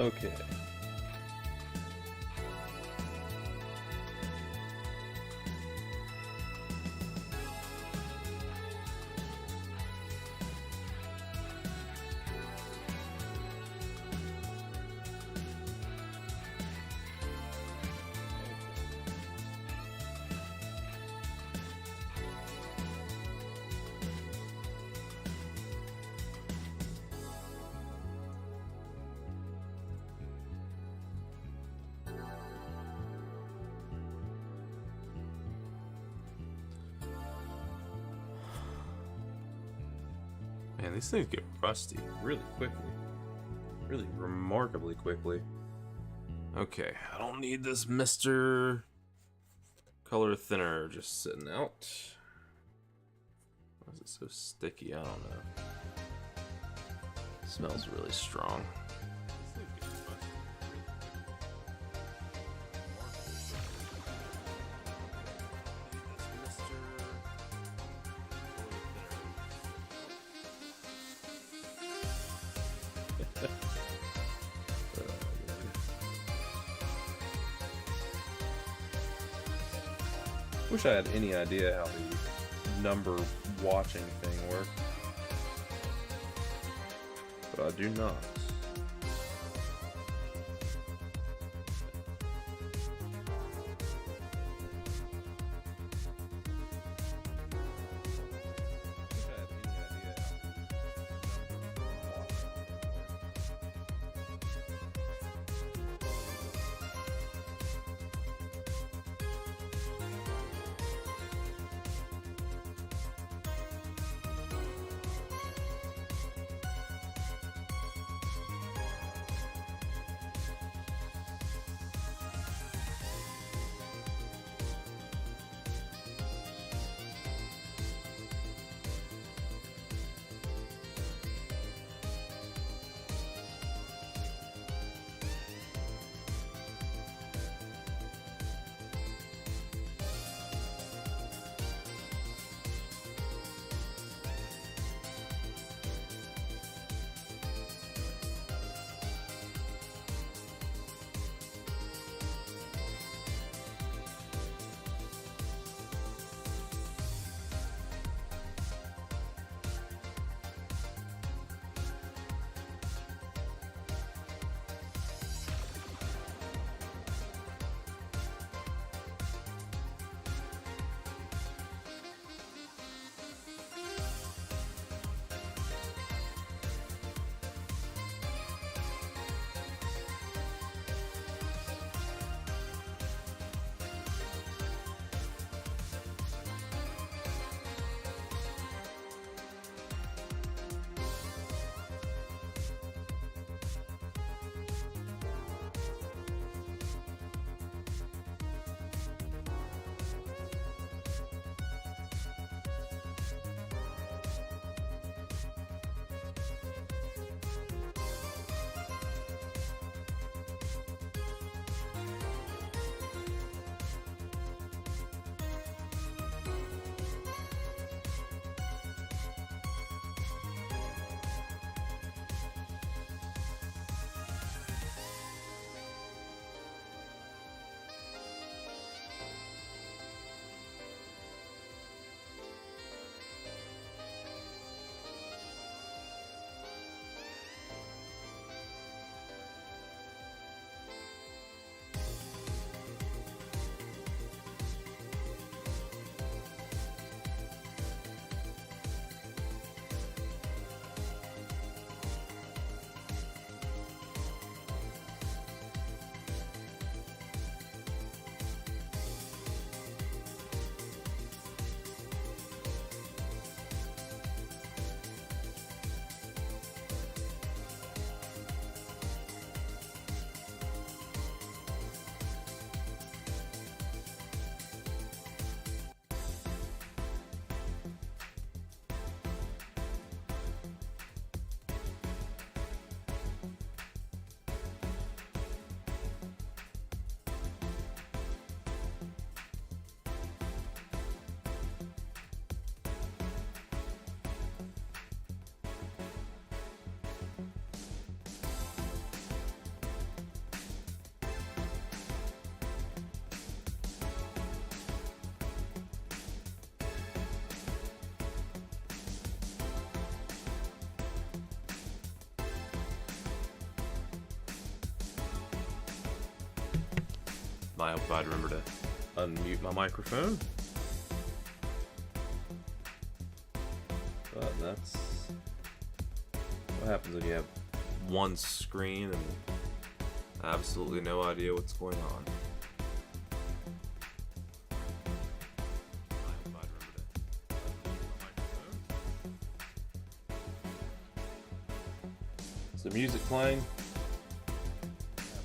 Okay. Man, these things get rusty really quickly. Really remarkably quickly. Okay, I don't need this Mr. Color Thinner just sitting out. Why is it so sticky? I don't know. It smells really strong. Wish I had any idea how the number watching thing works, but I do not. Wish I had any idea how I hope I'd remember to unmute my microphone. But that's what happens when you have one screen and absolutely no idea what's going on. Is the music playing?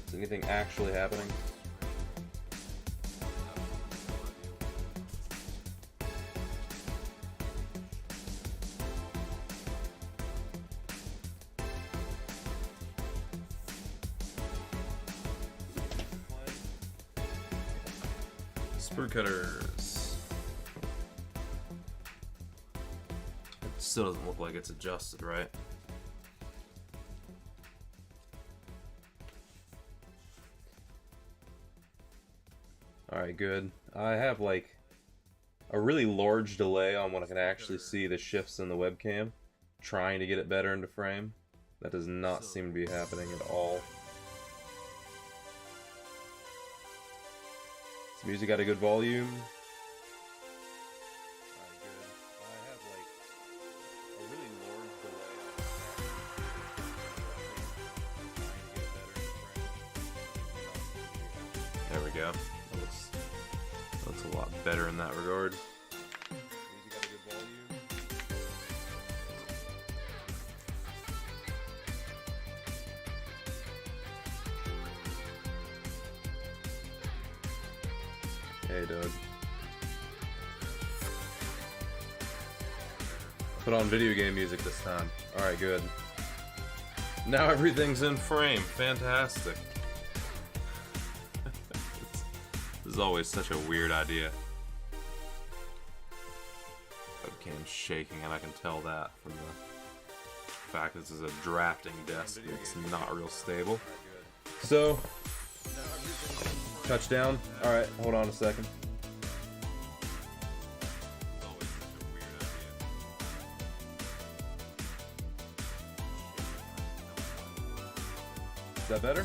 Is anything actually happening? Sprue cutters. It still doesn't look like it's adjusted, right? Alright, good. I have like a really large delay on when I can actually see the shifts in the webcam, trying to get it better into frame. That does not seem to be happening at all. Is the music got a good volume? Alright, good. I have like a really large delay on there we go. That looks a lot better in that regard. Music got a good volume. Hey, Doug. Put on video game music this time. Alright, good. Now everything's in frame. Fantastic. This is always such a weird idea. Webcam's shaking, and I can tell that from the fact this is a drafting desk. It's not real stable. So, touchdown. Alright, hold on a second. Is that better?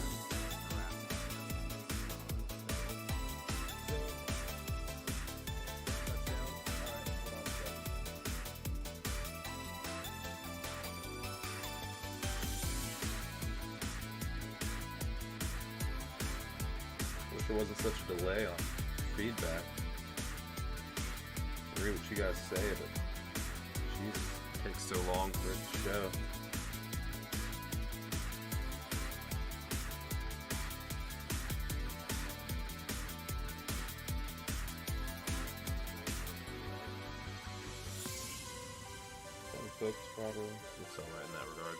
Wish there wasn't such a delay on feedback. I read what you guys say, but Jesus, it takes so long for it to show. Focus properly. Looks alright in that regard.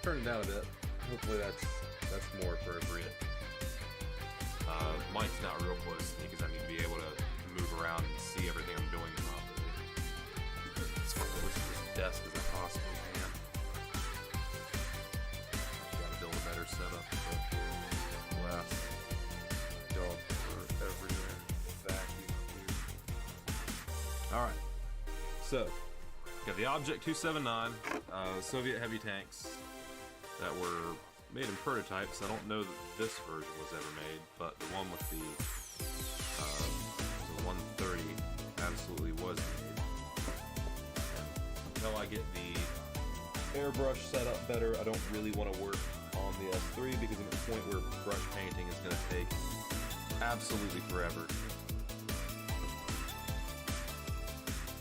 Turn it down a bit. Hopefully that's more appropriate. Mic's not real close to me because I need to be able to move around and see everything I'm doing properly. As close to this desk as I possibly can. Gotta build a better setup for glass. Dog for everywhere. Vacuum too. Alright. So, got the Object 279, Soviet heavy tanks that were made in prototypes. I don't know that this version was ever made, but the one with the 130 absolutely was made. And until I get the airbrush set up better, I don't really want to work on the S3 because I'm at the point where brush painting is going to take absolutely forever.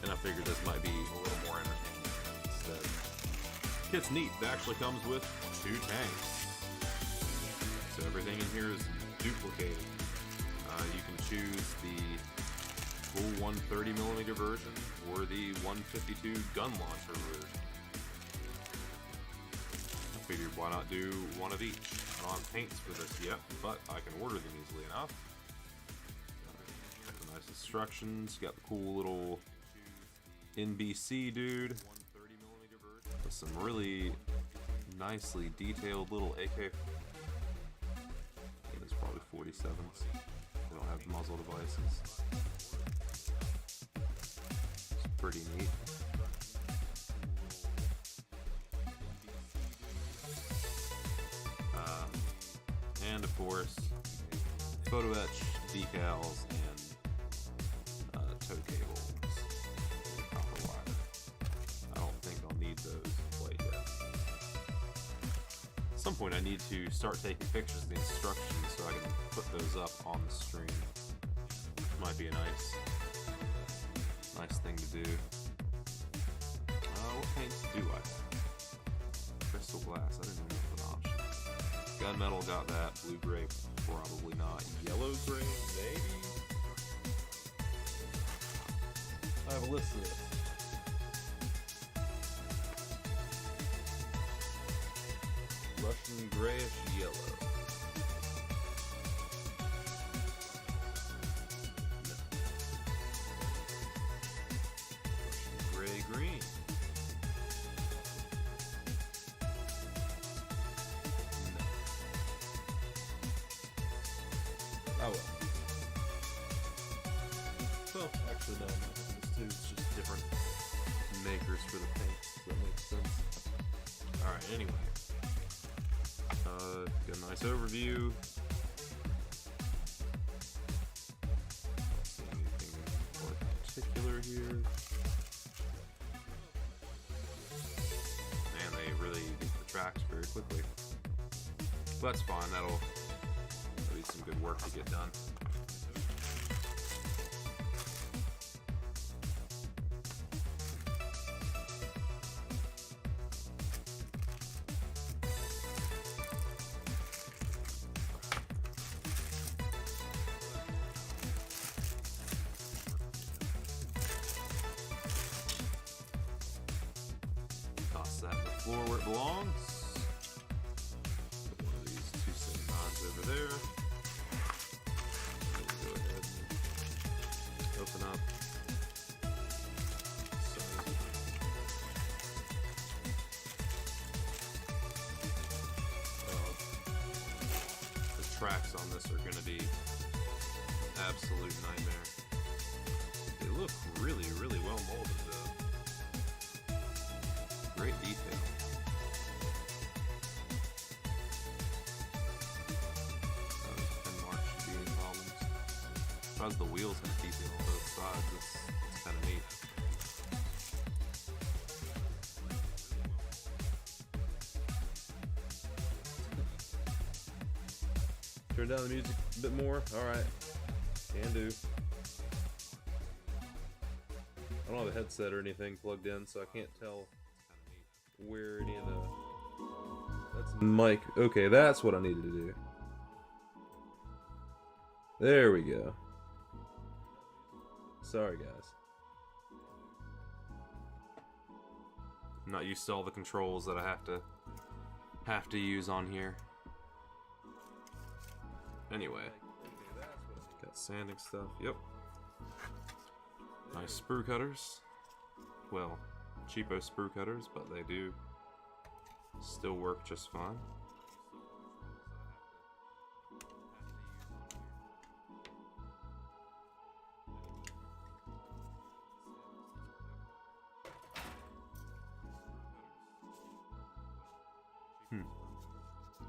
And I figured this might be a little more entertaining instead. Kit's neat. It actually comes with 2 tanks. So everything in here is duplicated. You can choose the full 130mm version or the 152 gun launcher version. I figured why not do one of each. I don't have paints for this yet, but I can order them easily enough. Got the nice instructions. Got the cool little NBC dude. with some really nicely detailed little AK. Yeah, there's probably 47s. They don't have muzzle devices. It's pretty neat. And of course, photo etch decals and tow cables. And copper wire. I don't think I'll need those quite yet. At some point, I need to start taking pictures of the instructions so I can put those up on the stream. Might be a nice thing to do. What paints do I have? Crystal glass. I didn't know that was an option. Gunmetal, got that. Blue gray, probably not. Yellow gray, maybe. I have a list of this. Russian grayish yellow. No. Russian gray green. No. Oh well. Well, actually no. This too is just different makers for the paint. Does that make sense? Alright, anyway. Got a nice overview. Don't see anything more particular here. And they really get the tracks very quickly. But that's fine, that'll be some good work to get done. Toss that in the floor where it belongs. Put one of these 279s over there. And go ahead and open up. The tracks on this are going to be an absolute nightmare. They look really, really well molded though. Great detail. Pen marks should be any problems. As the wheels have detail on both sides, it's kind of neat. Turn down the music a bit more. Alright. Can do. I don't have a headset or anything plugged in, so I can't tell where any of the... That's mic. Okay, that's what I needed to do. There we go. Sorry, guys. I'm not used to all the controls that I have to use on here. Anyway, got sanding stuff. Yep. Nice sprue cutters. Well, cheapo sprue cutters, but they do still work just fine.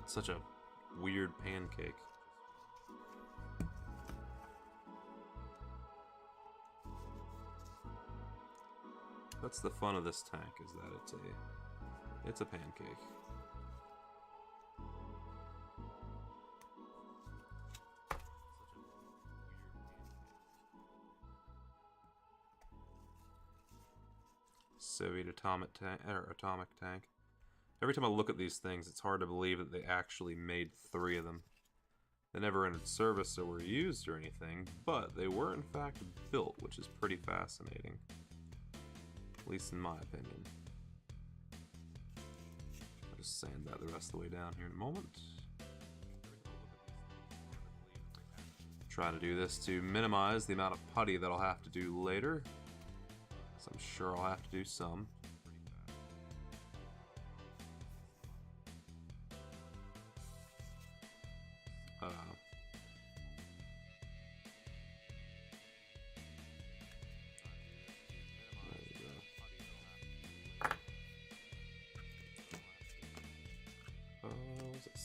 Such a weird pancake. That's the fun of this tank, is that it's a pancake. Soviet atomic tank. Every time I look at these things, it's hard to believe that they actually made 3 of them. They never entered service or were used or anything, but they were in fact built, which is pretty fascinating. At least in my opinion. I'll just sand that the rest of the way down here in a moment. Try to do this to minimize the amount of putty that I'll have to do later. So I'm sure I'll have to do some.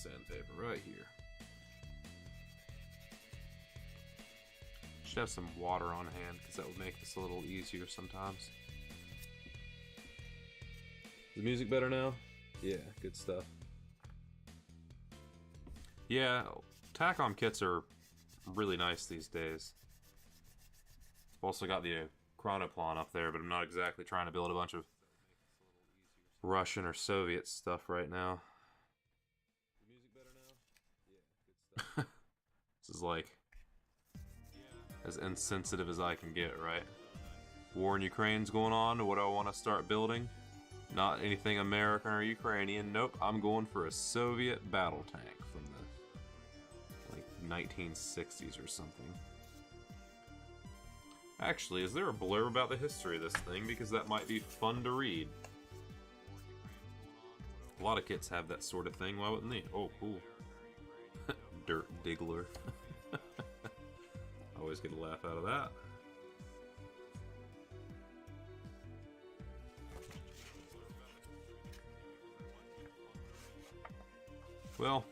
sandpaper right here. Should have some water on hand because that would make this a little easier sometimes. Is the music better now? Yeah, good stuff. Yeah, Takom kits are really nice these days. I've also got the Chronoplan up there, but I'm not exactly trying to build a bunch of Russian or Soviet stuff right now. The music better now? Yeah, good stuff. This is like as insensitive as I can get, right? War in Ukraine's going on. What do I want to start building? Not anything American or Ukrainian. Nope, I'm going for a Soviet battle tank from the like 1960s or something. Actually, is there a blurb about the history of this thing? Because that might be fun to read. A lot of kits have that sort of thing. Why wouldn't they? Oh, cool. Dirt Diggler. Always get a laugh out of that. Well,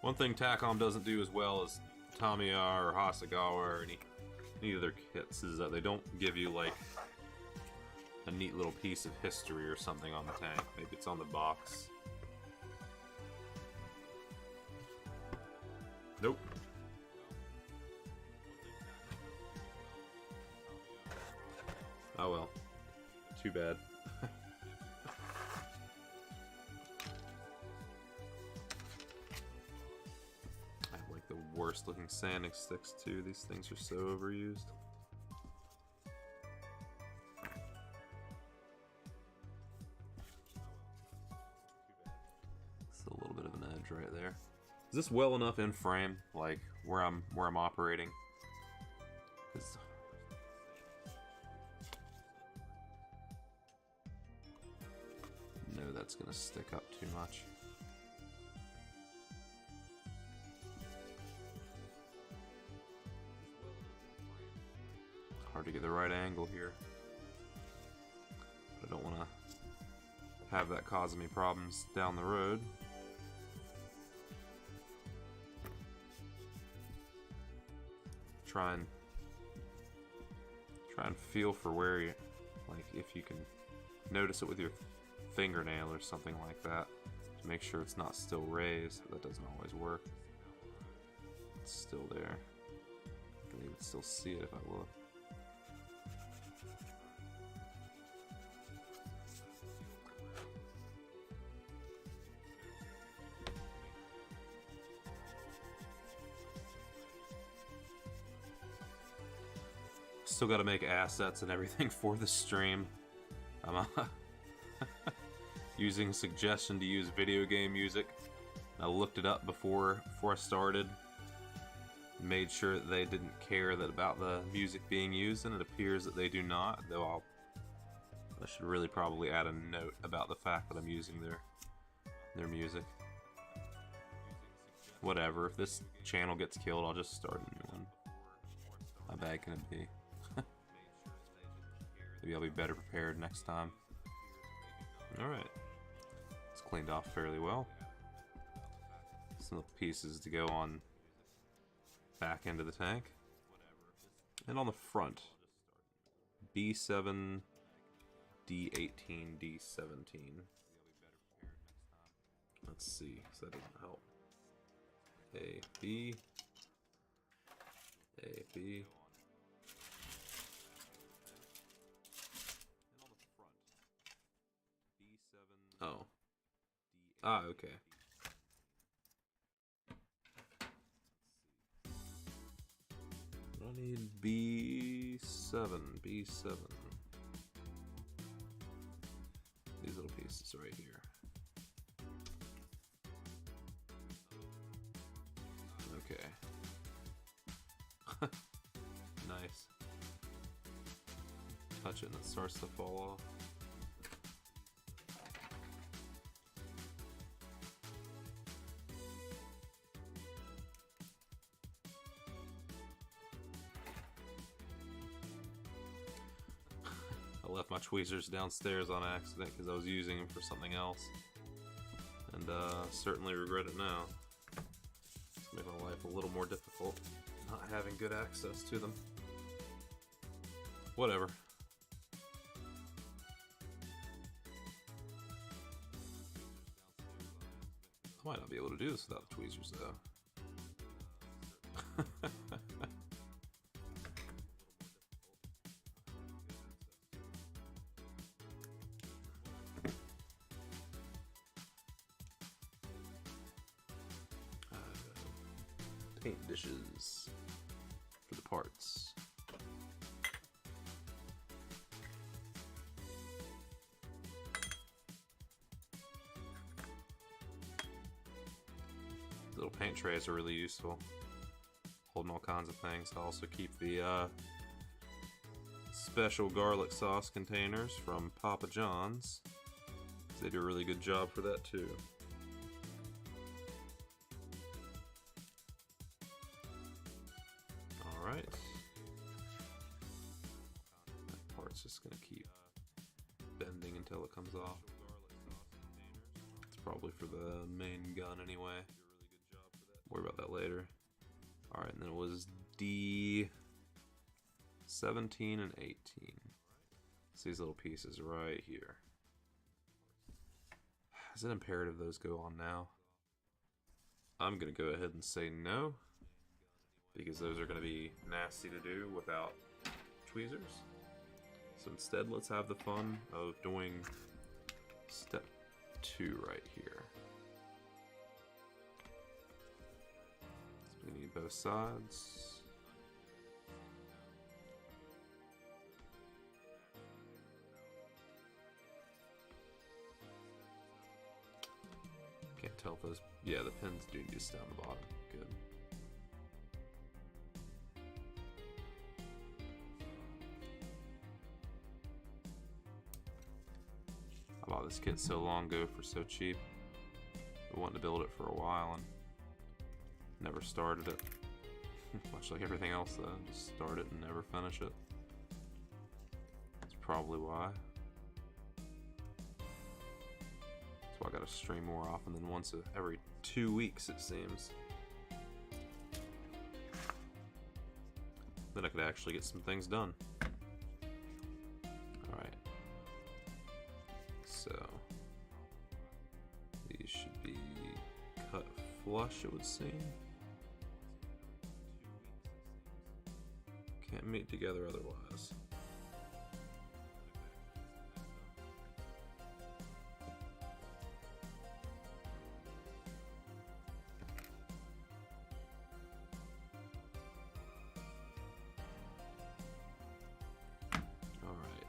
one thing Takom doesn't do as well as Tamiya or Hasegawa or any of their kits is that they don't give you like a neat little piece of history or something on the tank. Maybe it's on the box. Nope. Oh well. Too bad. I have like the worst looking sanding sticks too. These things are so overused. It's a little bit of an edge right there. Is this well enough in frame, like where I'm operating? 'Cause no, that's gonna stick up too much. Hard to get the right angle here. But I don't want to have that causing me problems down the road. Try and feel for where you, like if you can notice it with your fingernail or something like that to make sure it's not still raised. That doesn't always work. It's still there. I can even still see it if I look. Still got to make assets and everything for the stream. I'm using a suggestion to use video game music. I looked it up before I started. Made sure that they didn't care about the music being used, and it appears that they do not. Though I should really probably add a note about the fact that I'm using their music. Whatever. If this channel gets killed, I'll just start a new one. How bad can it be? Maybe I'll be better prepared next time. Alright. It's cleaned off fairly well. Some little pieces to go on back end of the tank. And on the front. B7, D18, D17. Let's see, so that doesn't help. A, B. A, B. Oh. Ah, okay. I need B7, B7. These little pieces right here. Okay. Nice. Touch it and it starts to fall off. I left my tweezers downstairs on accident because I was using them for something else. And and certainly regret it now. It's made my life a little more difficult, not having good access to them. Whatever. I might not be able to do this without the tweezers, though. Paint dishes for the parts. Little paint trays are really useful, holding all kinds of things. I also keep the special garlic sauce containers from Papa John's. They do a really good job for that too. Alright. That part's just gonna keep bending until it comes off. It's probably for the main gun anyway. Worry about that later. Alright, and then it was D17 and 18. It's these little pieces right here. Is it imperative those go on now? I'm gonna go ahead and say no, because those are gonna be nasty to do without tweezers. So instead, let's have the fun of doing step 2 right here. We need both sides. Can't tell if those... Yeah, the pins do need to stay on the bottom. Good. I bought this kit so long ago for so cheap. I wanted to build it for a while and never started it. Much like everything else though, just start it and never finish it. That's probably why. That's why I gotta stream more often than once every 2 weeks it seems. Then I could actually get some things done. Alright. So these should be cut flush, it would seem. Can't meet together otherwise. All right.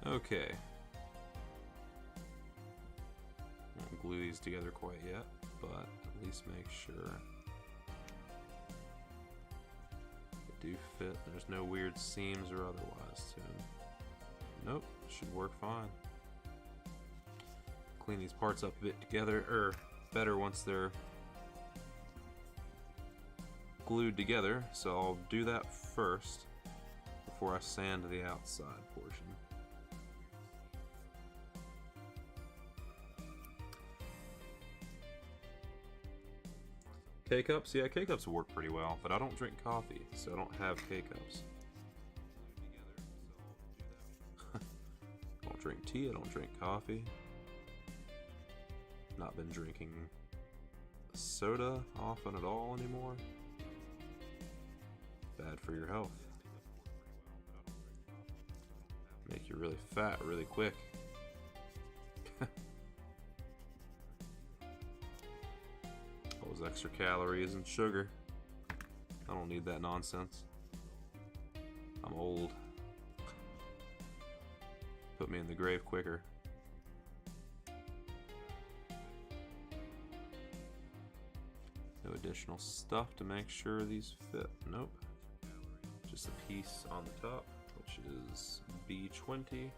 Okay. Won't glue these together quite yet, but at least make sure do fit. There's no weird seams or otherwise to them. Nope, should work fine. Clean these parts up a bit together, or better once they're glued together. So I'll do that first before I sand the outside portion. K-cups? Yeah, K-cups work pretty well, but I don't drink coffee, so I don't have K-cups. I don't drink tea, I don't drink coffee. Not been drinking soda often at all anymore. Bad for your health. Make you really fat really quick. Those extra calories and sugar. I don't need that nonsense. I'm old. Put me in the grave quicker. No additional stuff to make sure these fit. Nope. Just a piece on the top, which is B20.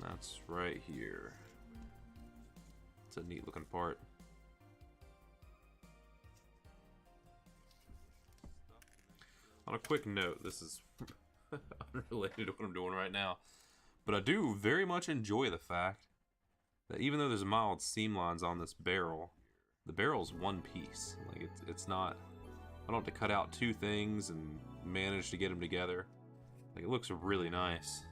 That's right here. It's a neat looking part. On a quick note, this is unrelated to what I'm doing right now, But I do very much enjoy the fact that even though there's mild seam lines on this barrel, the barrel's one piece. Like it's not. I don't have to cut out two things and manage to get them together. Like it looks really nice.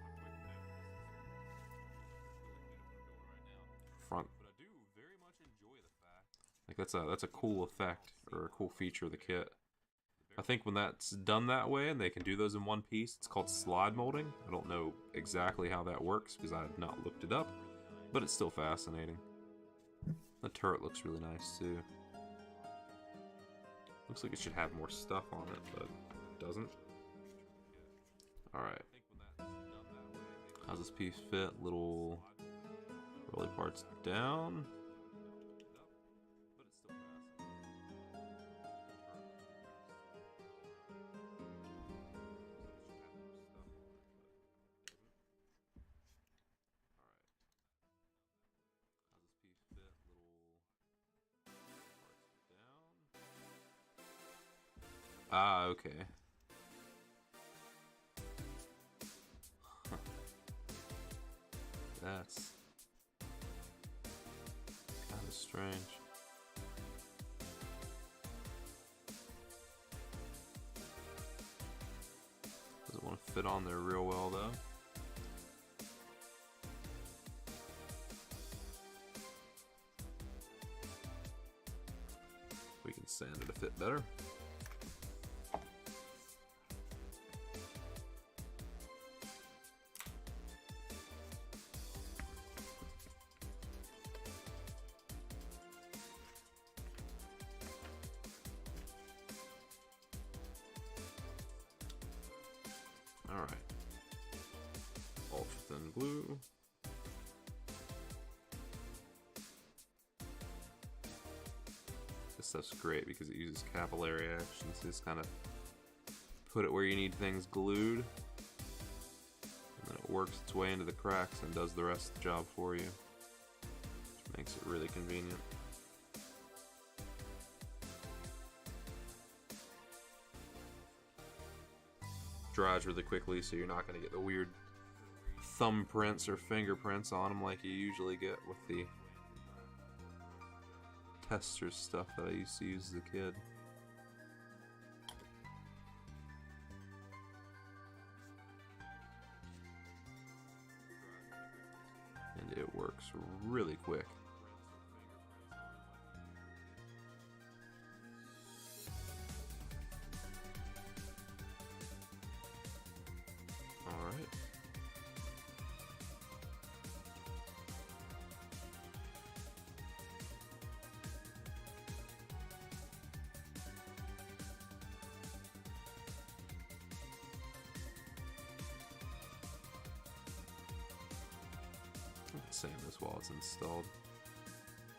Front. Like that's a cool effect or a cool feature of the kit. I think when that's done that way and they can do those in one piece, it's called slide molding. I don't know exactly how that works because I have not looked it up, but it's still fascinating. The turret looks really nice too. Looks like it should have more stuff on it, but it doesn't. Alright. How's this piece fit? Little rolly parts down. Ah, okay. That's kind of strange. Doesn't want to fit on there real well, though. We can sand it to fit better. Alright. Ultra thin glue. This stuff's great because it uses capillary action, so just kind of put it where you need things glued, and then it works its way into the cracks and does the rest of the job for you, which makes it really convenient. Dries really quickly, so you're not going to get the weird thumbprints or fingerprints on them like you usually get with the tester stuff that I used to use as a kid. And it works really quick. Alright. I can sand this while it's installed.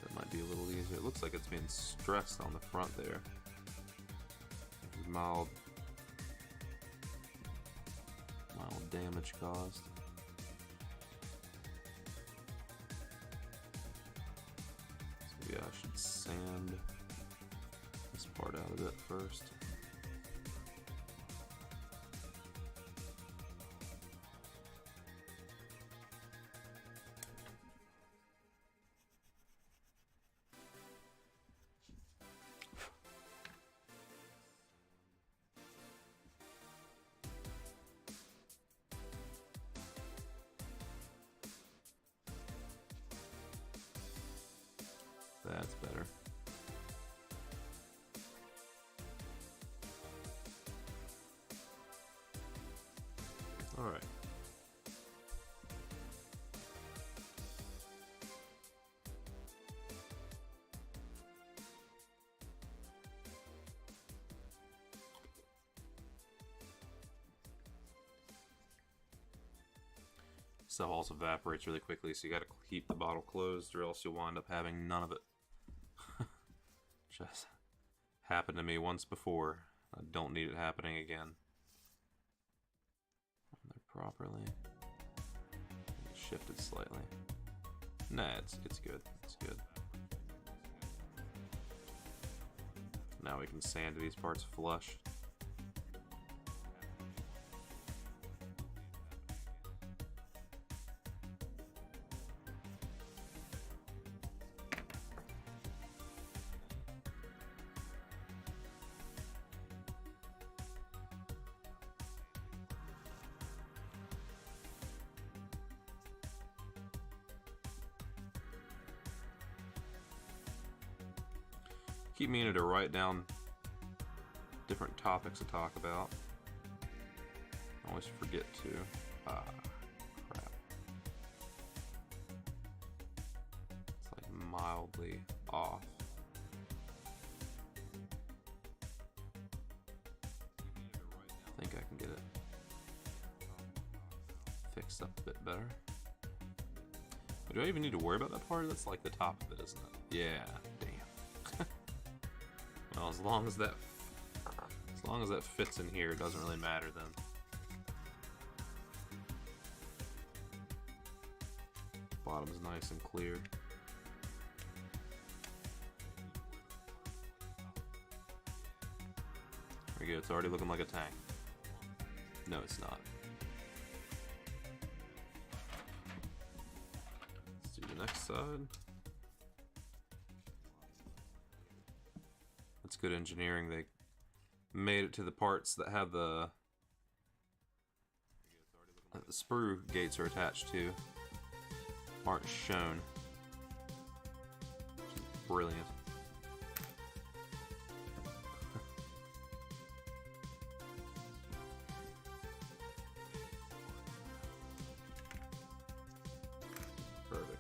That might be a little easier. It looks like it's being stressed on the front there. There's mild damage caused. So yeah, I should sand this part out a bit first. That's better. All right. Stuff also evaporates really quickly, so you gotta keep the bottle closed or else you'll wind up having none of it. Just happened to me once before. I don't need it happening again. There properly. Shifted slightly. Nah, it's good. It's good. Now we can sand these parts flush. keep meaning to write down different topics to talk about. I always forget to. Ah, crap. It's like mildly off. I think I can get it fixed up a bit better. Do I even need to worry about that part? That's like the top of it, isn't it? Yeah, damn. Well, as long as that fits in here, it doesn't really matter then. Bottom's nice and clear. There we go, it's already looking like a tank. No, it's not. Let's do the next side. That's good engineering. They made it to the parts that have the sprue gates are attached to aren't shown. Which is brilliant. Perfect.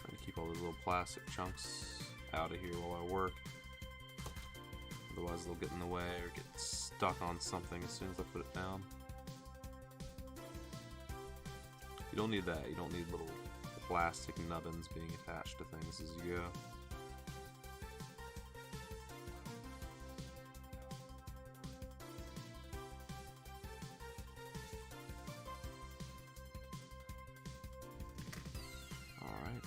Trying to keep all those little plastic chunks out of here while I work. Otherwise they'll get in the way or get stuck on something as soon as I put it down. You don't need that. You don't need little plastic nubbins being attached to things as you go. Alright.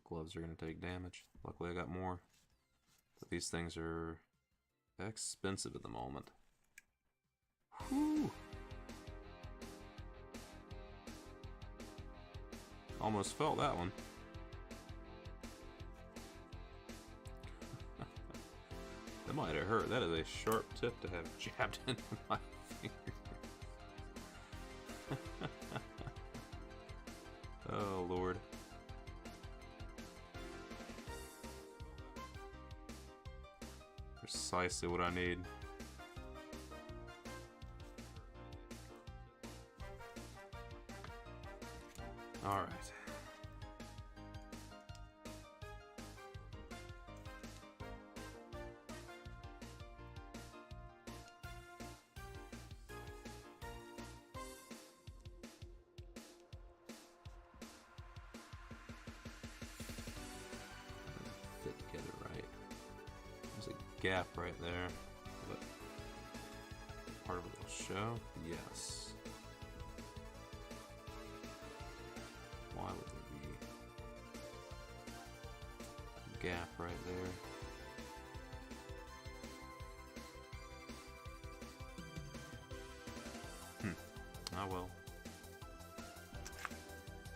Gloves are going to take damage. Luckily I got more. But these things are expensive at the moment. Whew. Almost felt that one. That might have hurt. That is a sharp tip to have jabbed into my finger. Oh Lord. Precisely what I need. All right. Fit together right. There's a gap right there. But part of it will show. Yes. Why would there be a gap right there? I will.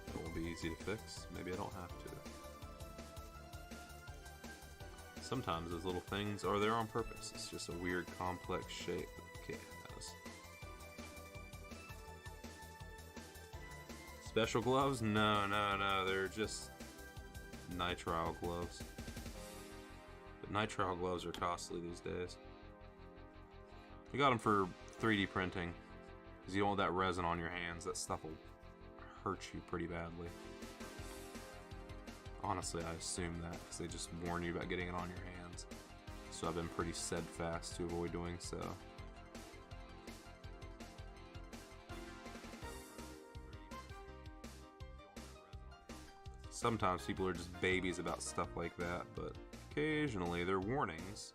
It won't be easy to fix. Maybe I don't have to. Sometimes those little things are there on purpose. It's just a weird, complex shape that the kit has. Special gloves? No, no, no. They're just nitrile gloves. But nitrile gloves are costly these days. We got them for 3D printing. Because you don't want that resin on your hands. That stuff will hurt you pretty badly. Honestly, I assume that because they just warn you about getting it on your hands. So I've been pretty steadfast to avoid doing so. Sometimes people are just babies about stuff like that, but occasionally their warnings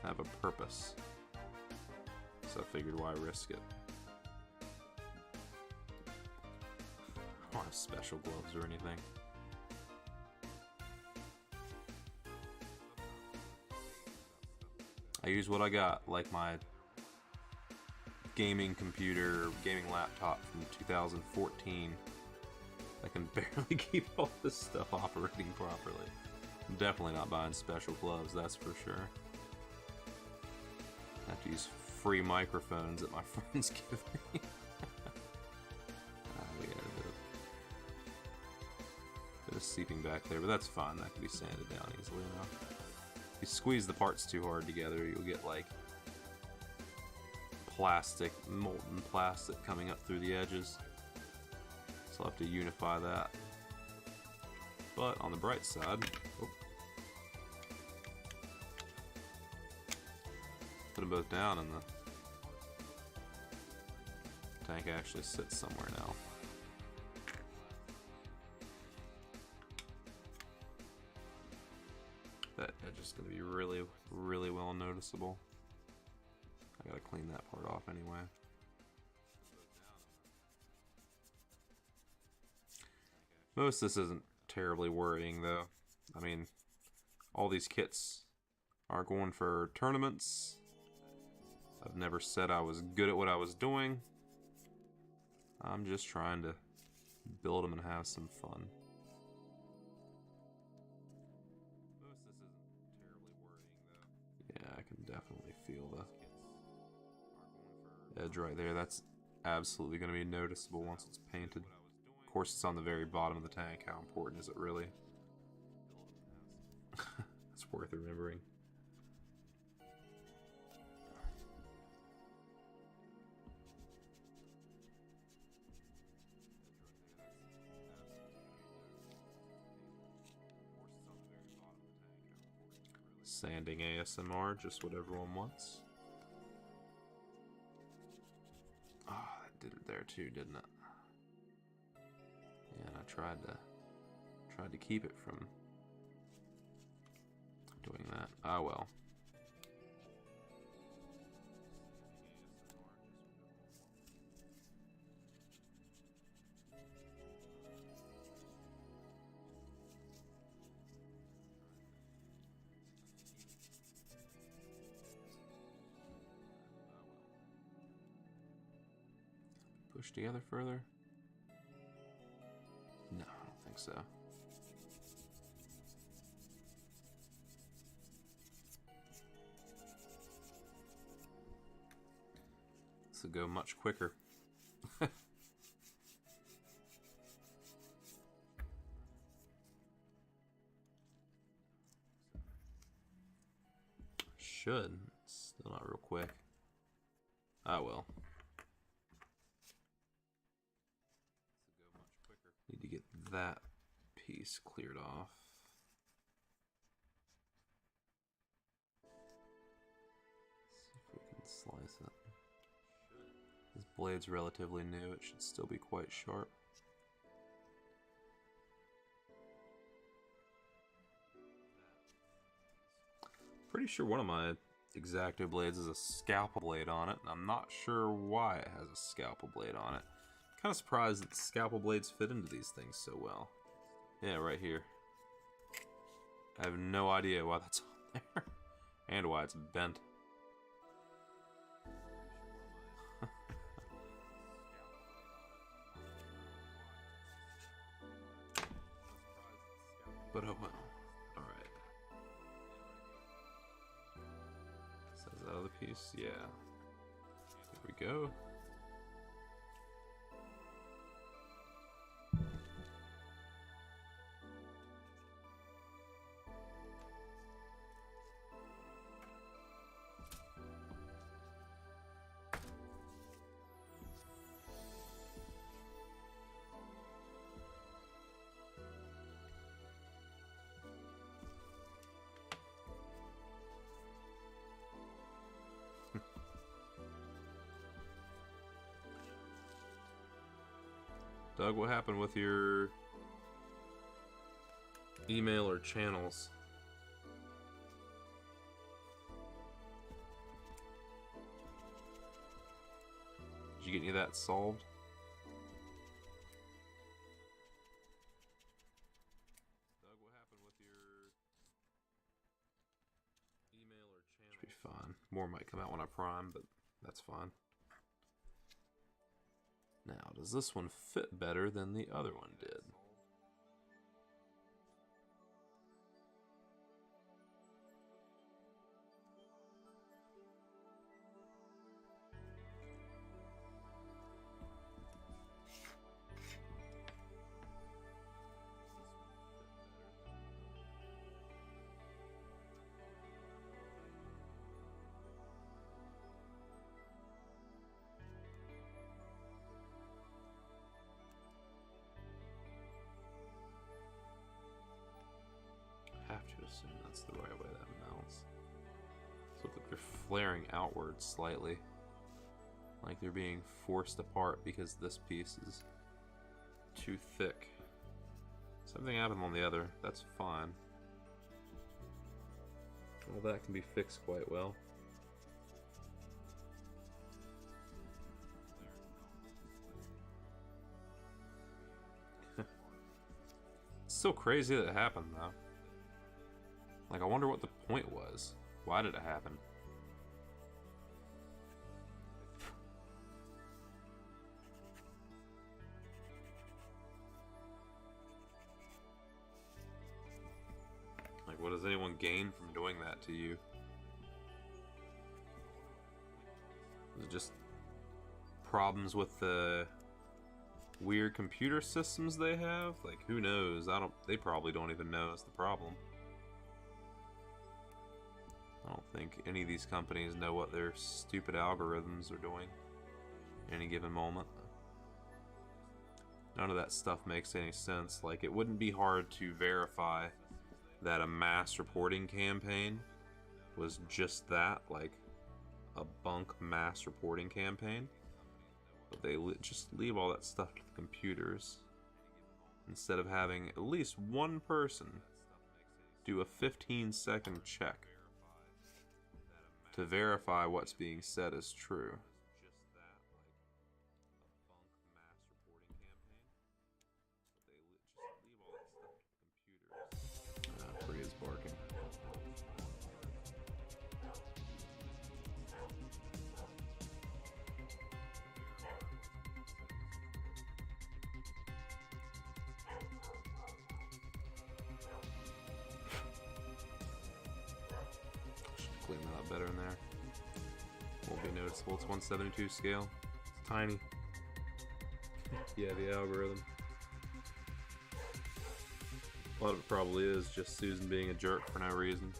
have a purpose. So I figured why risk it. special gloves or anything. I use what I got, like my gaming computer, gaming laptop from 2014. I can barely keep all this stuff operating properly. I'm definitely not buying special gloves, that's for sure. I have to use free microphones that my friends give me. We got a bit of seeping back there, but that's fine. That can be sanded down easily enough. If you squeeze the parts too hard together, you'll get like plastic, molten plastic coming up through the edges. So I'll have to unify that. But on the bright side, put them both down and the tank actually sits somewhere now. That edge is going to be really, really well noticeable. I gotta clean that part off anyway. Most of this isn't terribly worrying though. I mean, all these kits are going for tournaments. I've never said I was good at what I was doing. I'm just trying to build them and have some fun. Most of this isn't terribly worrying though. Yeah, I can definitely feel the edge right there. That's absolutely going to be noticeable once it's painted. Of course, it's on the very bottom of the tank. How important is it really? It's worth remembering. Sanding ASMR, just what everyone wants. Ah, that did it there too, didn't it? Yeah, and I tried to keep it from doing that. Ah well. Push together further? No, I don't think so. This will go much quicker. Should. Still not real quick. Ah well. Need to get that piece cleared off. See if we can slice it. This blade's relatively new, it should still be quite sharp. Pretty sure one of my X-Acto blades is a scalpel blade on it, and I'm not sure why it has a scalpel blade on it. Kind of surprised that scalpel blades fit into these things so well. Yeah, right here. I have no idea why that's on there. And why it's bent. But oh well. Alright. So is that other piece? Yeah. Here we go. Doug, what happened with your email or channels? Did you get any of that solved? fine. More might come out when I prime, but that's fine. Now, does this one fit better than the other one did? I have to assume that's the right way that mounts. So look like they're flaring outwards slightly. Like they're being forced apart because this piece is too thick. Something happened on the other, that's fine. All that can be fixed quite well. It's so crazy that it happened though. Like, I wonder what the point was. Why did it happen? Like, what does anyone gain from doing that to you? Is it just problems with the weird computer systems they have? Like, who knows? They probably don't even know it's the problem. I don't think any of these companies know what their stupid algorithms are doing at any given moment. None of that stuff makes any sense. Like, it wouldn't be hard to verify that a mass reporting campaign was just that, like a bunk mass reporting campaign. But they just leave all that stuff to the computers instead of having at least one person do a 15-second check to verify what's being said is true. Priya's barking. Should clean that up better in there. Won't be noticeable. It's 172 scale. It's tiny. Yeah, the algorithm. A lot of it probably is just Susan being a jerk for no reason.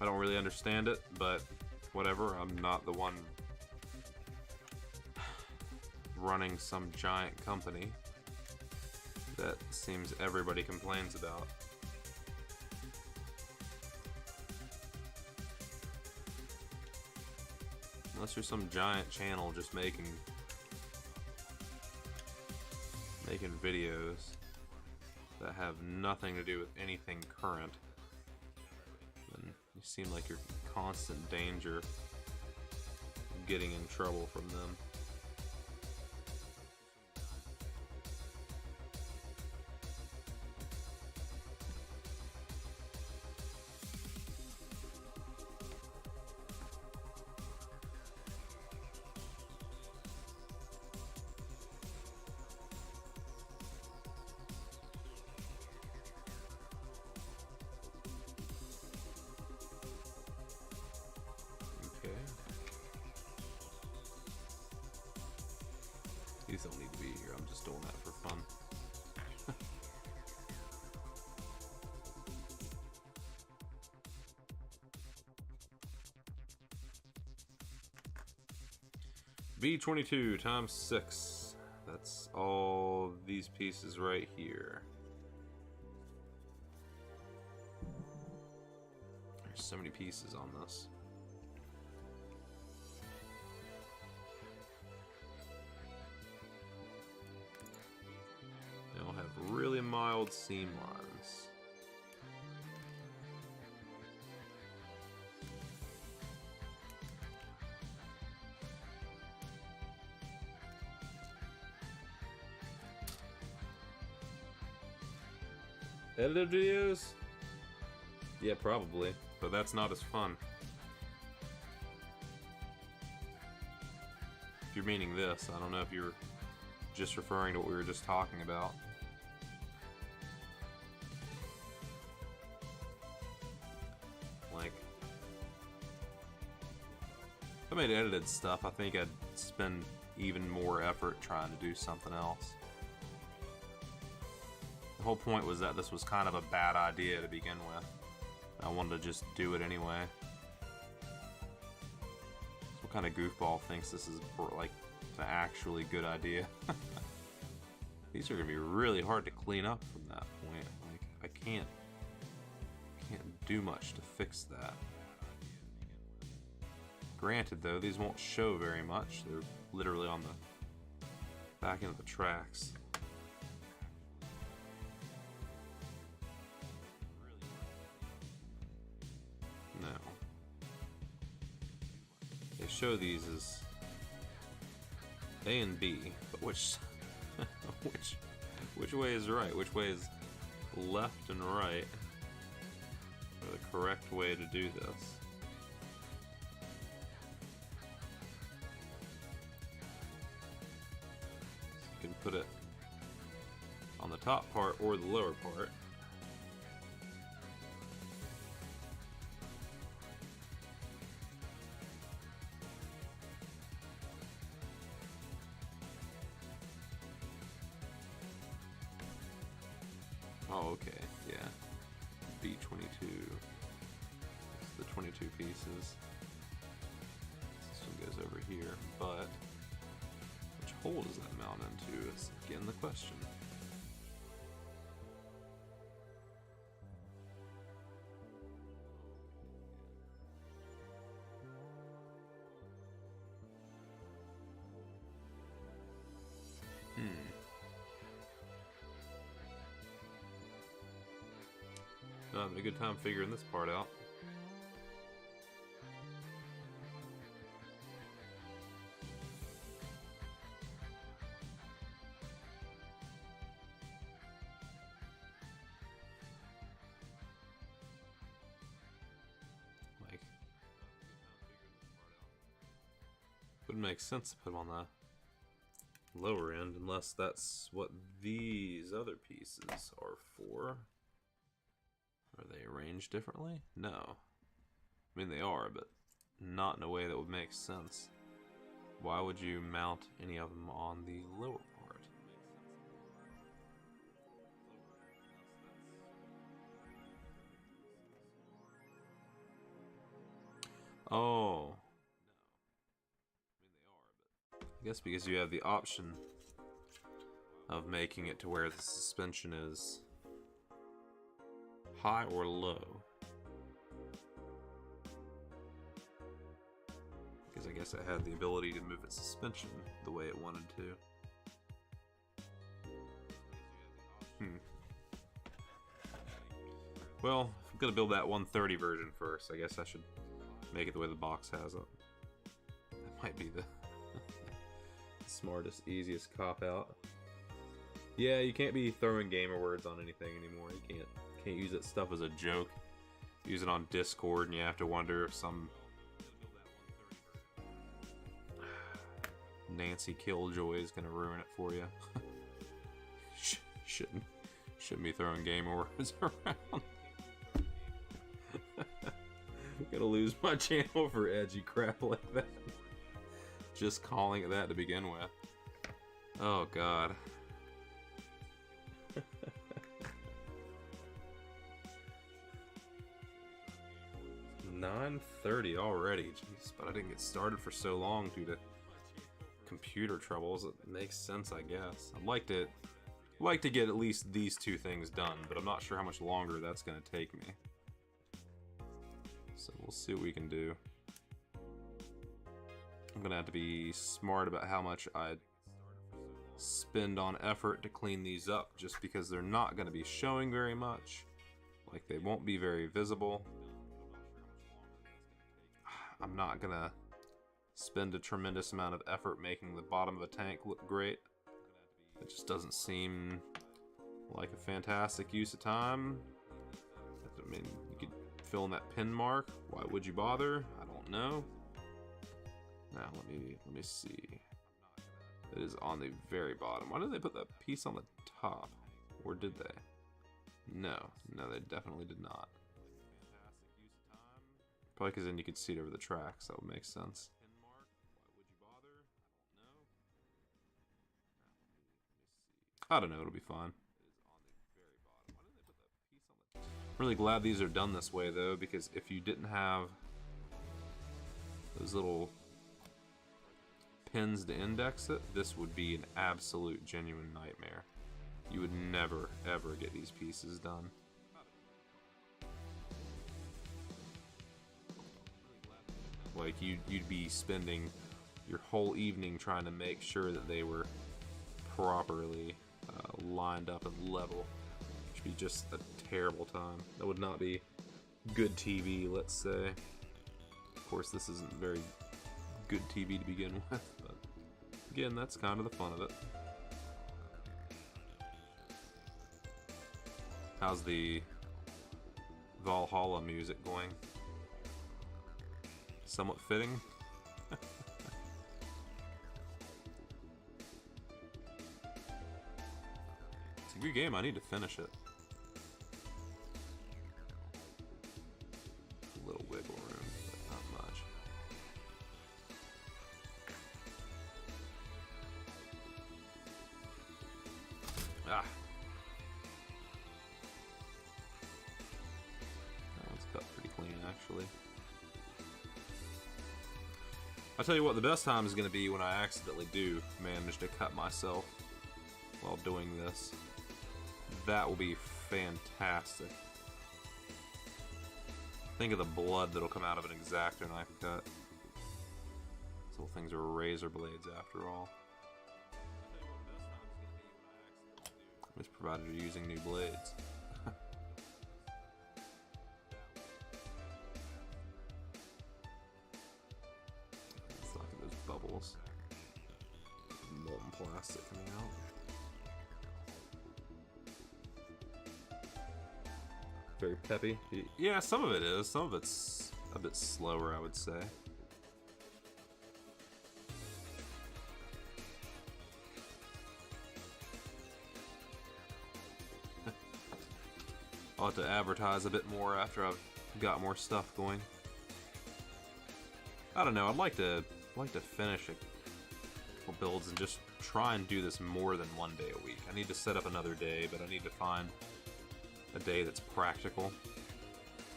I don't really understand it, but whatever. I'm not the one running some giant company that seems everybody complains about. Unless you're some giant channel just making videos that have nothing to do with anything current, then you seem like you're in constant danger of getting in trouble from them. These don't need to be here, I'm just doing that for fun. B22 times 6. That's all these pieces right here. There's so many pieces on this. They all have really mild seam lines. Edited videos? Yeah, probably, but that's not as fun. you're meaning this. I don't know if you're just referring to what we were just talking about. Like, if I made edited stuff, I think I'd spend even more effort trying to do something else. The whole point was that this was kind of a bad idea to begin with. I wanted to just do it anyway. So what kind of goofball thinks this is like an actually good idea? These are gonna be really hard to clean up from that point. Like, I can't do much to fix that. Granted, though, these won't show very much. They're literally on the back end of the tracks. No. They show these as A and B, but which way is right? Which way is left and right? Or the correct way to do this? You can put it on the top part or the lower part. Oh, okay, yeah. B22. It's the 22 pieces. This one goes over here, but which hole does that mount into is again the question. Not having a good time figuring this part out. Like, wouldn't make sense to put them on the lower end unless that's what these other pieces are for. Are they arranged differently? No. I mean, they are, but not in a way that would make sense. Why would you mount any of them on the lower part? Oh. I guess because you have the option of making it to where the suspension is high or low. Because I guess it had the ability to move its suspension the way it wanted to. Well, if I'm gonna build that 130 version first, I guess I should make it the way the box has it. That might be the smartest, easiest cop-out. Yeah, you can't be throwing gamer words on anything anymore. You can't use that stuff as a joke. Use it on Discord and you have to wonder if some Nancy Killjoy is gonna ruin it for you. Shouldn't be throwing gamer words around. I'm gonna lose my channel for edgy crap like that. Just calling it that to begin with. Oh god. 9:30 already, jeez, but I didn't get started for so long due to computer troubles. It makes sense, I guess. I'd like to get at least these two things done, but I'm not sure how much longer that's gonna take me. So we'll see what we can do. I'm gonna have to be smart about how much I spend on effort to clean these up, just because they're not gonna be showing very much. Like, they won't be very visible. I'm not gonna spend a tremendous amount of effort making the bottom of a tank look great. It just doesn't seem like a fantastic use of time. I mean, you could fill in that pin mark. Why would you bother? I don't know. Now let me see. It is on the very bottom. Why did they put that piece on the top? Or did they? No. No, they definitely did not. Probably because then you could see it over the tracks. That would make sense. I don't know. It'll be fine. Really glad these are done this way, though, because if you didn't have those little pins to index it, this would be an absolute genuine nightmare. You would never, ever get these pieces done. Like, you'd be spending your whole evening trying to make sure that they were properly lined up and level. Which would be just a terrible time. That would not be good TV, let's say. Of course, this isn't very good TV to begin with, but again, that's kind of the fun of it. How's the Valhalla music going? Somewhat fitting. It's a good game. I need to finish it. A little wiggle room, but not much. Ah. That one's cut pretty clean, actually. I'll tell you what, the best time is going to be when I accidentally do manage to cut myself while doing this. That will be fantastic. Think of the blood that'll come out of an X-Acto knife cut. These little things are razor blades after all. Just provided you're using new blades. Bubbles. Molten plastic coming out. Very peppy. Yeah, some of it is. Some of it's a bit slower, I would say. I'll have to advertise a bit more after I've got more stuff going. I don't know, I'd like to finish a couple builds and just try and do this more than one day a week. I need to set up another day, but I need to find a day that's practical.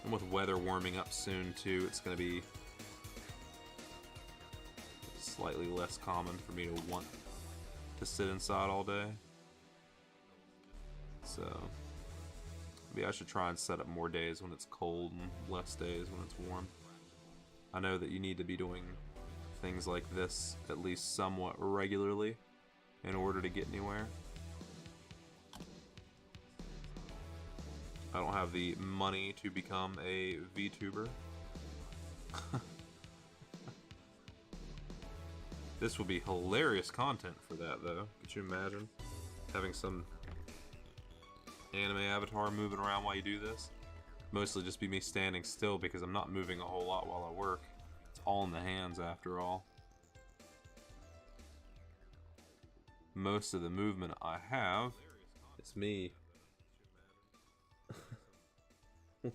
And with weather warming up soon too, it's going to be slightly less common for me to want to sit inside all day. So maybe I should try and set up more days when it's cold and less days when it's warm. I know that you need to be doing things like this at least somewhat regularly in order to get anywhere. I don't have the money to become a VTuber. This would be hilarious content for that, though. Could you imagine having some anime avatar moving around while you do this? Mostly just be me standing still because I'm not moving a whole lot while I work. It's all in the hands after all. Most of the movement I have is me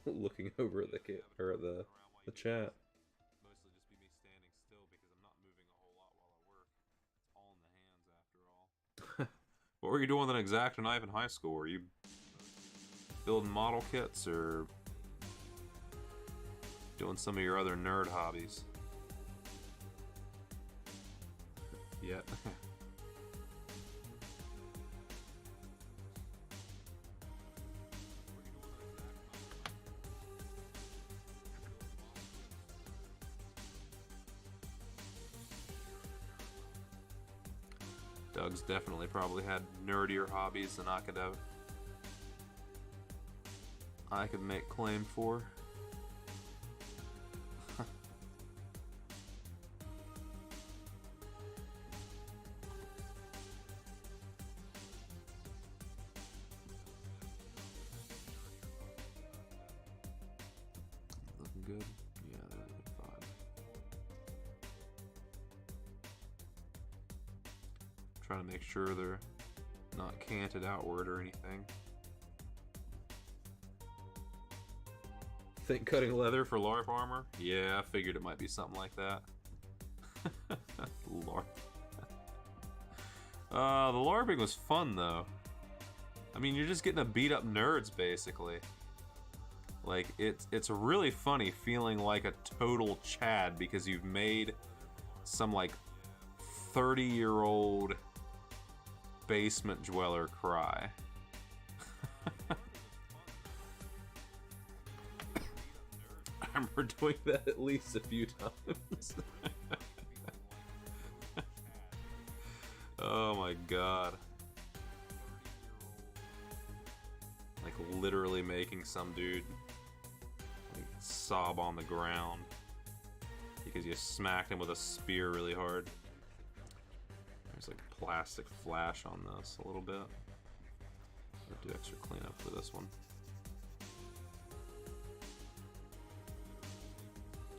looking over at the chat. Mostly just be me standing still because I'm not moving a whole lot while I work. It's all in the hands after all. What were you doing with an X-Acto knife in high school? Were you building model kits or doing some of your other nerd hobbies? Yeah. Doug's definitely probably had nerdier hobbies than I could make claim for. Looking good? Yeah, they're looking fine. trying to make sure they're not canted outward or anything. Think cutting leather for LARP armor? Yeah, I figured it might be something like that. LARP. The LARPing was fun though. I mean, you're just getting to beat up nerds basically. Like, it's really funny feeling like a total Chad because you've made some like 30-year-old basement dweller cry. I remember doing that at least a few times. Oh my god. Like literally making some dude like sob on the ground because you smacked him with a spear really hard. There's like plastic flash on this a little bit. I'll do extra cleanup for this one.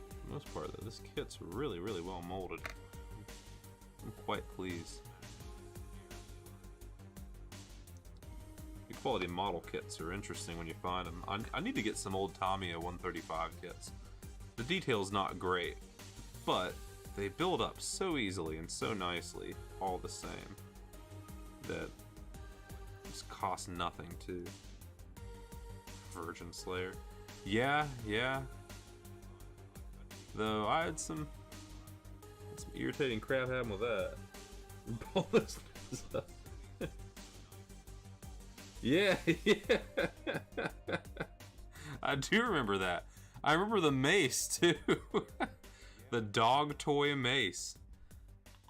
For the most part though, this kit's really, really well molded. I'm quite pleased. Quality model kits are interesting when you find them. I need to get some old Tamiya 135 kits. The detail's not great, but they build up so easily and so nicely, all the same, that just cost nothing to Virgin Slayer. Yeah. Though I had some irritating crap happen with that. Pull this stuff. Yeah. I do remember that. I remember the mace, too. The dog toy mace.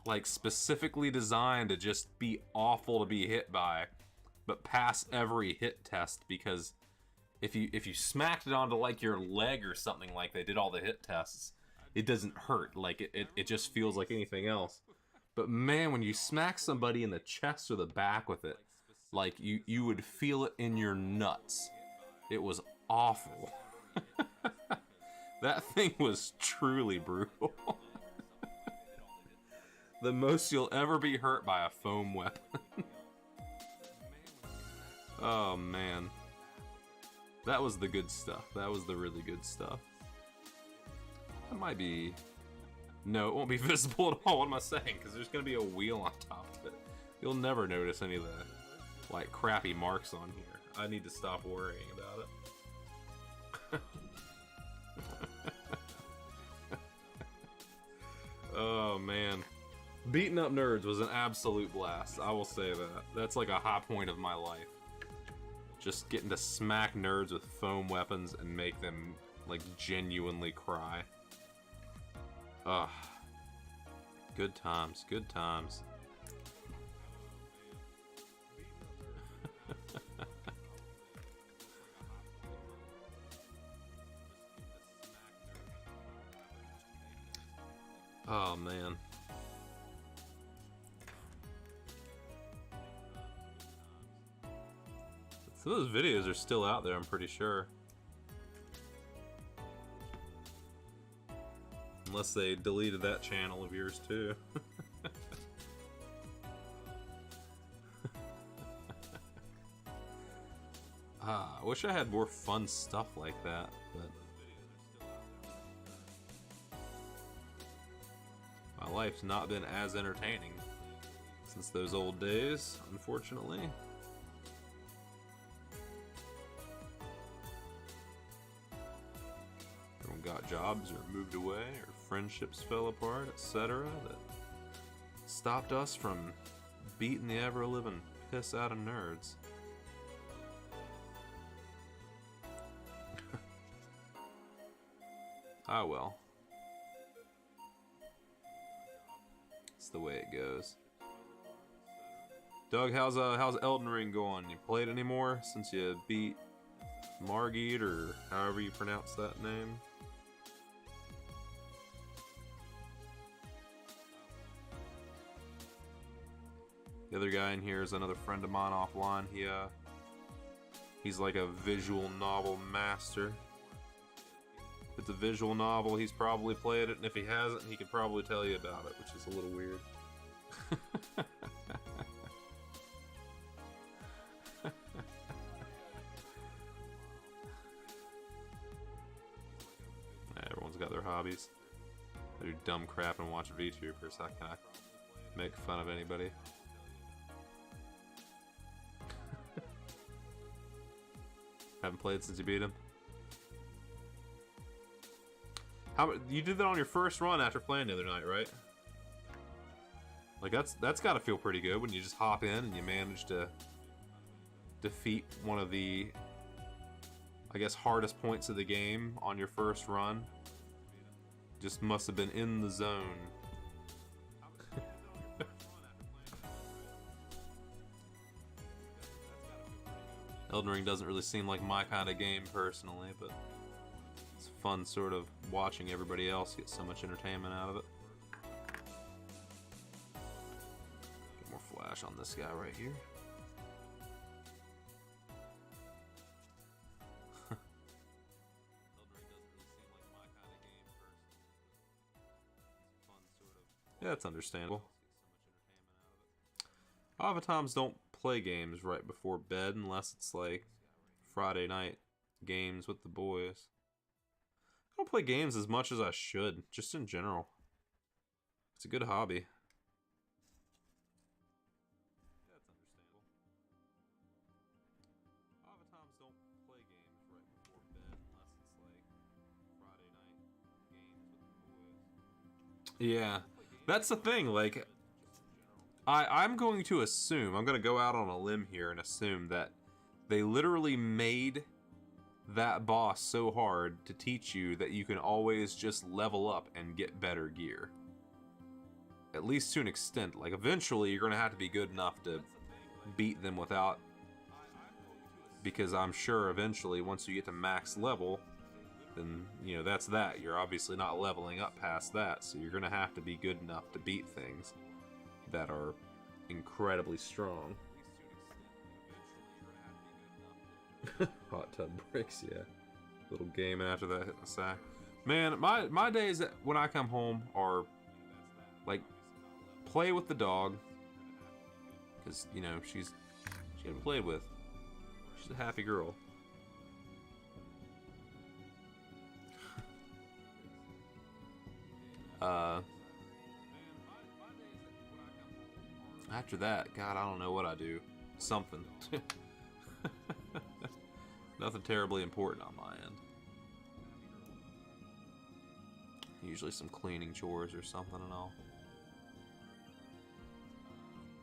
Like, specifically designed to just be awful to be hit by, but pass every hit test, because if you smacked it onto, like, your leg or something like they did all the hit tests, it doesn't hurt. Like, it just feels like anything else. But, man, when you smack somebody in the chest or the back with it, like, you would feel it in your nuts. It was awful. That thing was truly brutal. The most you'll ever be hurt by a foam weapon. Oh, man. That was the good stuff. That was the really good stuff. That might be... No, it won't be visible at all. What am I saying? Because there's going to be a wheel on top of it. You'll never notice any of the... like crappy marks on here. I need to stop worrying about it. Oh man. Beating up nerds was an absolute blast. I will say that. That's like a high point of my life. Just getting to smack nerds with foam weapons and make them like genuinely cry. Ugh. Good times, good times. Oh man. Some of those videos are still out there, I'm pretty sure. Unless they deleted that channel of yours too. I wish I had more fun stuff like that, but my life's not been as entertaining since those old days, unfortunately. Everyone got jobs or moved away or friendships fell apart, etc. that stopped us from beating the ever-living piss out of nerds. Ah well. It's the way it goes. Doug, how's Elden Ring going? You played anymore since you beat Margit, or however you pronounce that name? The other guy in here is another friend of mine offline. He's like a visual novel master. If it's a visual novel, he's probably played it, and if he hasn't, he could probably tell you about it, which is a little weird. hobbies. I do dumb crap and watch VTubers. How can I make fun of anybody? Haven't played since you beat him? You did that on your first run after playing the other night, right? Like that's got to feel pretty good when you just hop in and you manage to defeat one of the, I guess, hardest points of the game on your first run. Just must have been in the zone. Elden Ring doesn't really seem like my kind of game personally, but it's fun sort of watching everybody else get so much entertainment out of it. Get more flash on this guy right here. Yeah, that's understandable. I oftentimes don't play games right before bed unless it's like Friday night games with the boys. I don't play games as much as I should, just in general. It's a good hobby. Yeah, that's understandable. I oftentimes don't play games right before bed unless it's like Friday night games with the boys. Yeah, that's the thing, like, I'm going to assume, I'm going to go out on a limb here and assume that they literally made that boss so hard to teach you that you can always just level up and get better gear. At least to an extent. Like, eventually you're going to have to be good enough to beat them without... Because I'm sure eventually, once you get to max level, then, you know, that's that. You're obviously not leveling up past that, so you're going to have to be good enough to beat things that are incredibly strong. Hot tub breaks, yeah. Little gaming after that hit the sack. Man, my days when I come home are like play with the dog, because you know she hasn't played with. She's a happy girl. After that, God, I don't know what I do. Something. Nothing terribly important on my end. Usually some cleaning chores or something, and I'll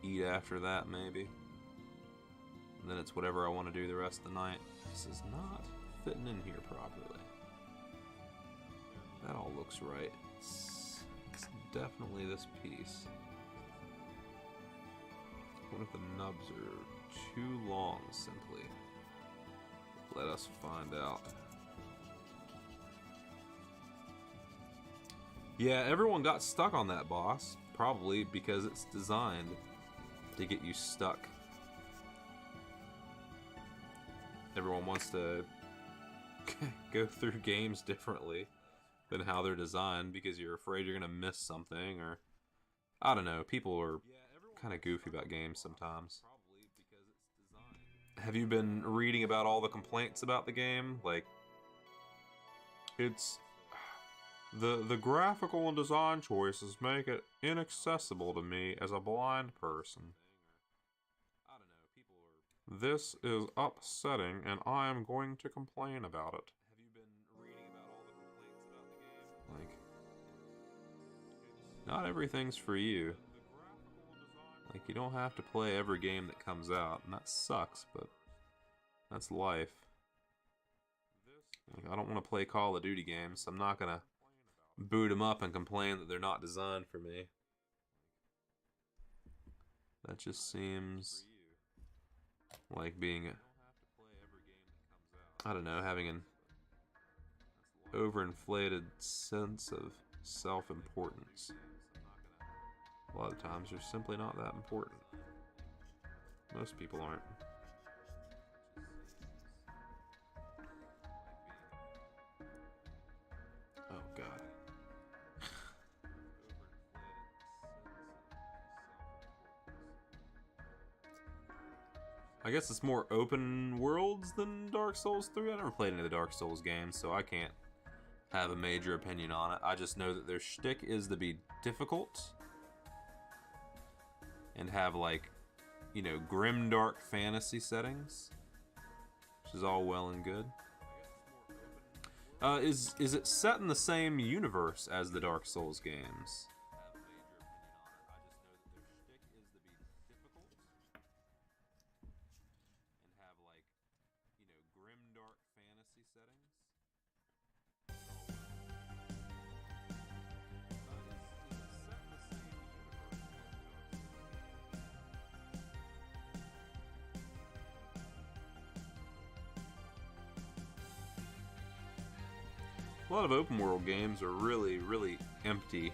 eat after that, maybe. And then it's whatever I want to do the rest of the night. This is not fitting in here properly. That all looks right. It's definitely this piece. What if the nubs are too long, simply? Let us find out. Yeah, everyone got stuck on that boss. Probably because it's designed to get you stuck. Everyone wants to go through games differently than how they're designed because you're afraid you're going to miss something, or... I don't know, people are kind of goofy about games sometimes. Have you been reading about all the complaints about the game? Like, it's... The graphical and design choices make it inaccessible to me as a blind person. This is upsetting, and I am going to complain about it. Have you been reading about all the complaints about the game? Like, not everything's for you. Like, you don't have to play every game that comes out, and that sucks, but that's life. Like, I don't want to play Call of Duty games, so I'm not gonna boot them up and complain that they're not designed for me. That just seems like being, I don't know, having an overinflated sense of self-importance. A lot of times you're simply not that important. Most people aren't. Oh God. I guess it's more open worlds than Dark Souls 3. I never played any of the Dark Souls games, so I can't have a major opinion on it. I just know that their shtick is to be difficult and have, like, you know, grim dark fantasy settings, which is all well and good. Is it set in the same universe as the Dark Souls games? A lot of open world games are really, really empty.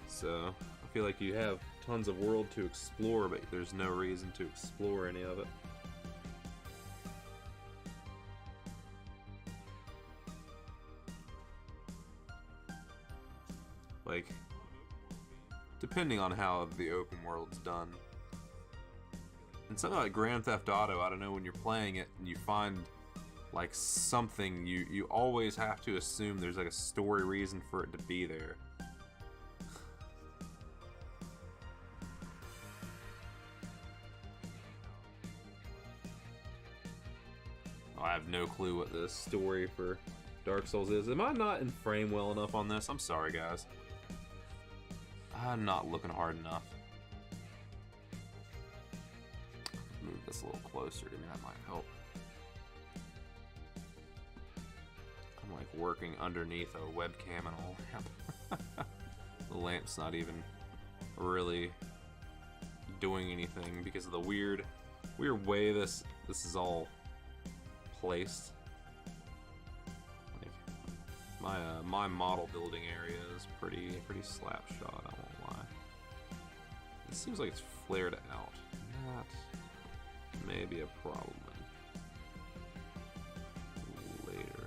So I feel like you have tons of world to explore, but there's no reason to explore any of it. Like, depending on how the open world's done. And something like Grand Theft Auto, I don't know, when you're playing it and you find like something, you always have to assume there's like a story reason for it to be there. I have no clue what the story for Dark Souls is. Am I not in frame well enough on this? I'm sorry, guys. I'm not looking hard enough. Move this a little closer to me, that might help. I'm like working underneath a webcam and a lamp. The lamp's not even really doing anything because of the weird way this is all placed. Like my model building area is pretty slap shot, I won't lie. It seems like it's flared out. That may be a problem later.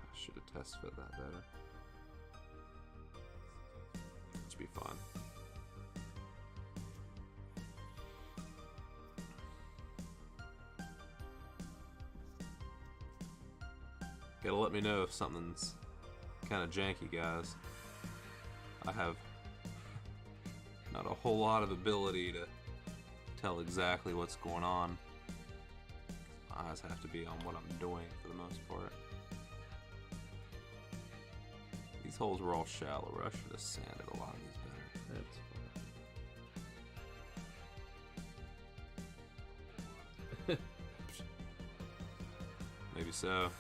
I should have test fit that better. Should be fine. Gotta let me know if something's kind of janky, guys. I have not a whole lot of ability to tell exactly what's going on. My eyes have to be on what I'm doing for the most part. These holes were all shallower. I should have sanded a lot of these better. That's fine. Maybe so.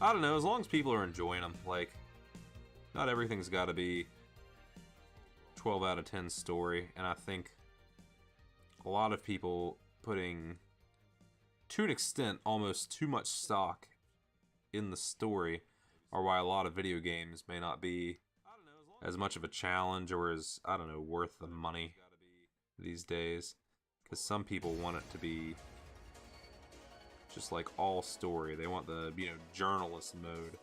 I don't know, as long as people are enjoying them. Like, not everything's got to be 12 out of 10 story, and I think a lot of people putting, to an extent, almost too much stock in the story are why a lot of video games may not be as much of a challenge or as, I don't know, worth the money these days. Because some people want it to be just like all story. They want the, you know, journalist mode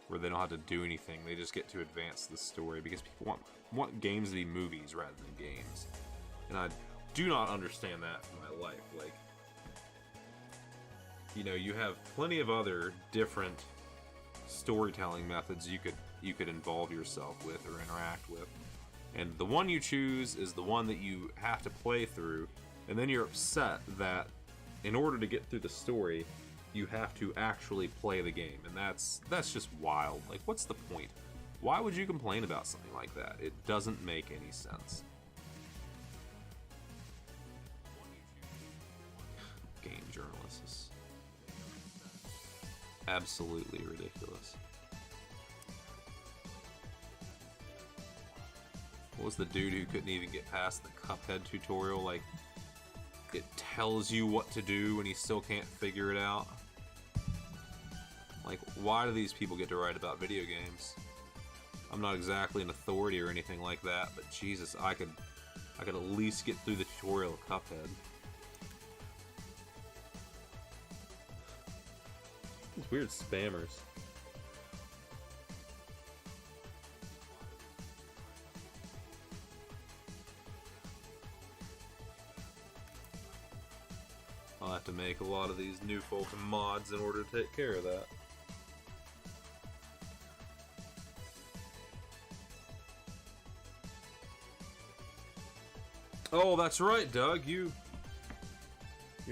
where they don't have to do anything. They just get to advance the story because people want games to be movies rather than games. And I do not understand that for my life. Like, you know, you have plenty of other different storytelling methods you could involve yourself with or interact with. And the one you choose is the one that you have to play through, and then you're upset that in order to get through the story, you have to actually play the game, and that's just wild. Like, what's the point? Why would you complain about something like that? It doesn't make any sense. Game journalists. Absolutely ridiculous. What was the dude who couldn't even get past the Cuphead tutorial? Like, it tells you what to do and he still can't figure it out. Like, why do these people get to write about video games? I'm not exactly an authority or anything like that, but Jesus, I could at least get through the tutorial of Cuphead. These weird spammers. I'll have to make a lot of these new folk mods in order to take care of that. Oh, that's right, Doug. You're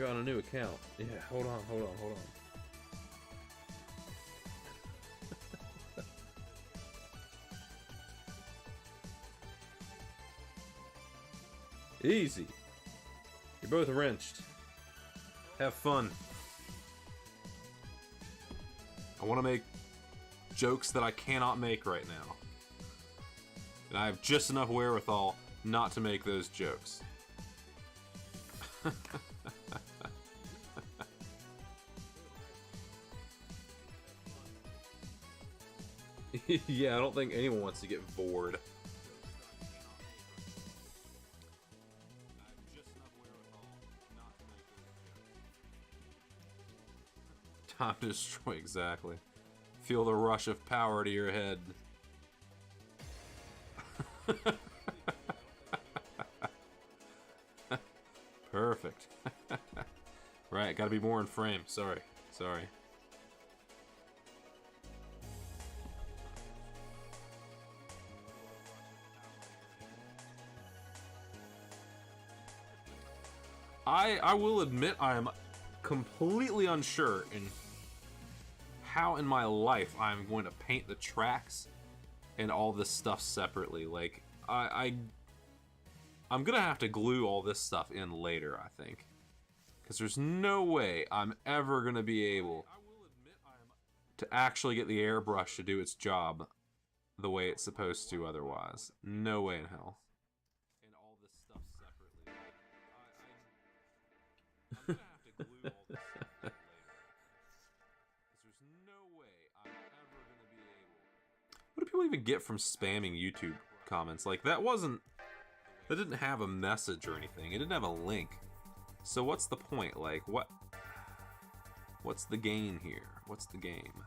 on a new account. Yeah, hold on. Easy. You're both wrenched. Have fun. I want to make jokes that I cannot make right now. And I have just enough wherewithal not to make those jokes. Yeah, I don't think anyone wants to get bored. Time to destroy, exactly. Feel the rush of power to your head. Perfect. Right, gotta be more in frame. Sorry. I will admit I am completely unsure in how in my life I'm going to paint the tracks and all this stuff separately. Like, I'm gonna have to glue all this stuff in later, I think. Because there's no way I'm ever gonna be able to actually get the airbrush to do its job the way it's supposed to otherwise. No way in hell. And all this stuff separately. I'm gonna have to glue all this stuff in later. Because there's no way I'm ever gonna be able. What do people even get from spamming YouTube comments? Like, that didn't have a message or anything. It didn't have a link. So what's the point? Like, what's the gain here? What's the game?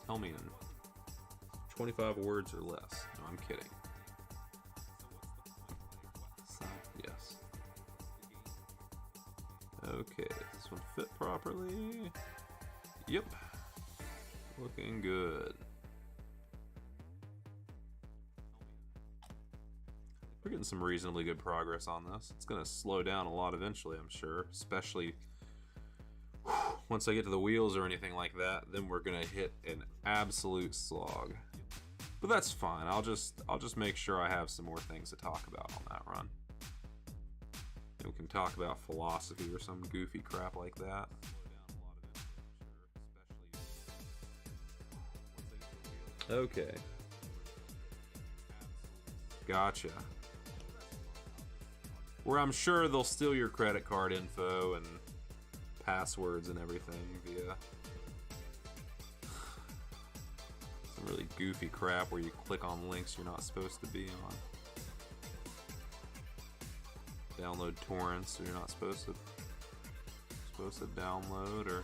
Tell me in 25 words or less. No, I'm kidding. So, yes. Okay, does this one fit properly? Yep. Looking good. We're getting some reasonably good progress on this. It's going to slow down a lot eventually, I'm sure. Especially once I get to the wheels or anything like that, then we're going to hit an absolute slog. But that's fine. I'll just make sure I have some more things to talk about on that run. And we can talk about philosophy or some goofy crap like that. Okay. Gotcha. Where I'm sure they'll steal your credit card info and passwords and everything via some really goofy crap where you click on links you're not supposed to be on. Download torrents you're not supposed to download, or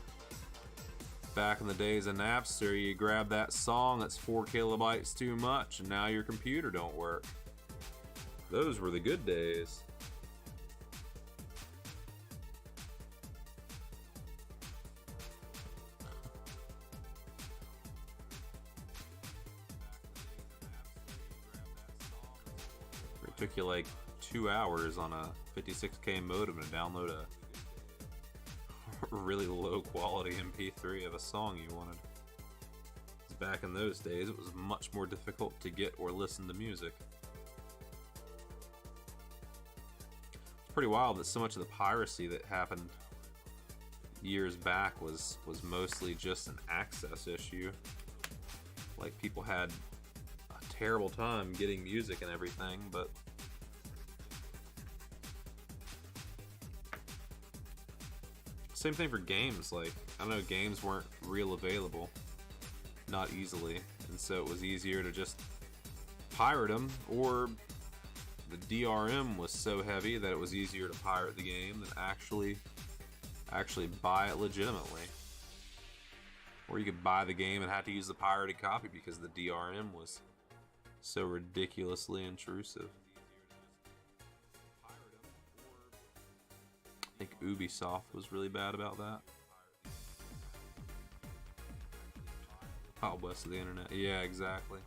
back in the days of Napster, you grab that song that's 4 kilobytes too much and now your computer don't work. Those were the good days. It took you like 2 hours on a 56K modem to download a really low quality MP3 of a song you wanted. Back in those days, it was much more difficult to get or listen to music. It's pretty wild that so much of the piracy that happened years back was mostly just an access issue. Like, people had a terrible time getting music and everything, but same thing for games. Like, I don't know, games weren't real available, not easily, and so it was easier to just pirate them, or the DRM was so heavy that it was easier to pirate the game than actually buy it legitimately. Or you could buy the game and have to use the pirated copy because the DRM was So ridiculously intrusive. I think Ubisoft was really bad about that. Wild west of the internet. Yeah, exactly.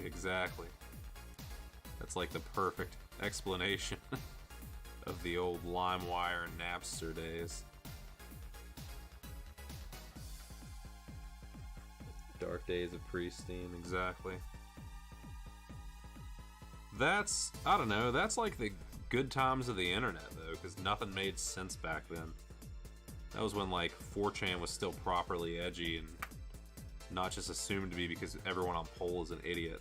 Exactly. That's like the perfect explanation of the old LimeWire and Napster days. Dark days of pre-Steam, exactly. That's, I don't know, that's like the good times of the internet, though, because nothing made sense back then. That was when, like, 4chan was still properly edgy and not just assumed to be because everyone on Pol is an idiot.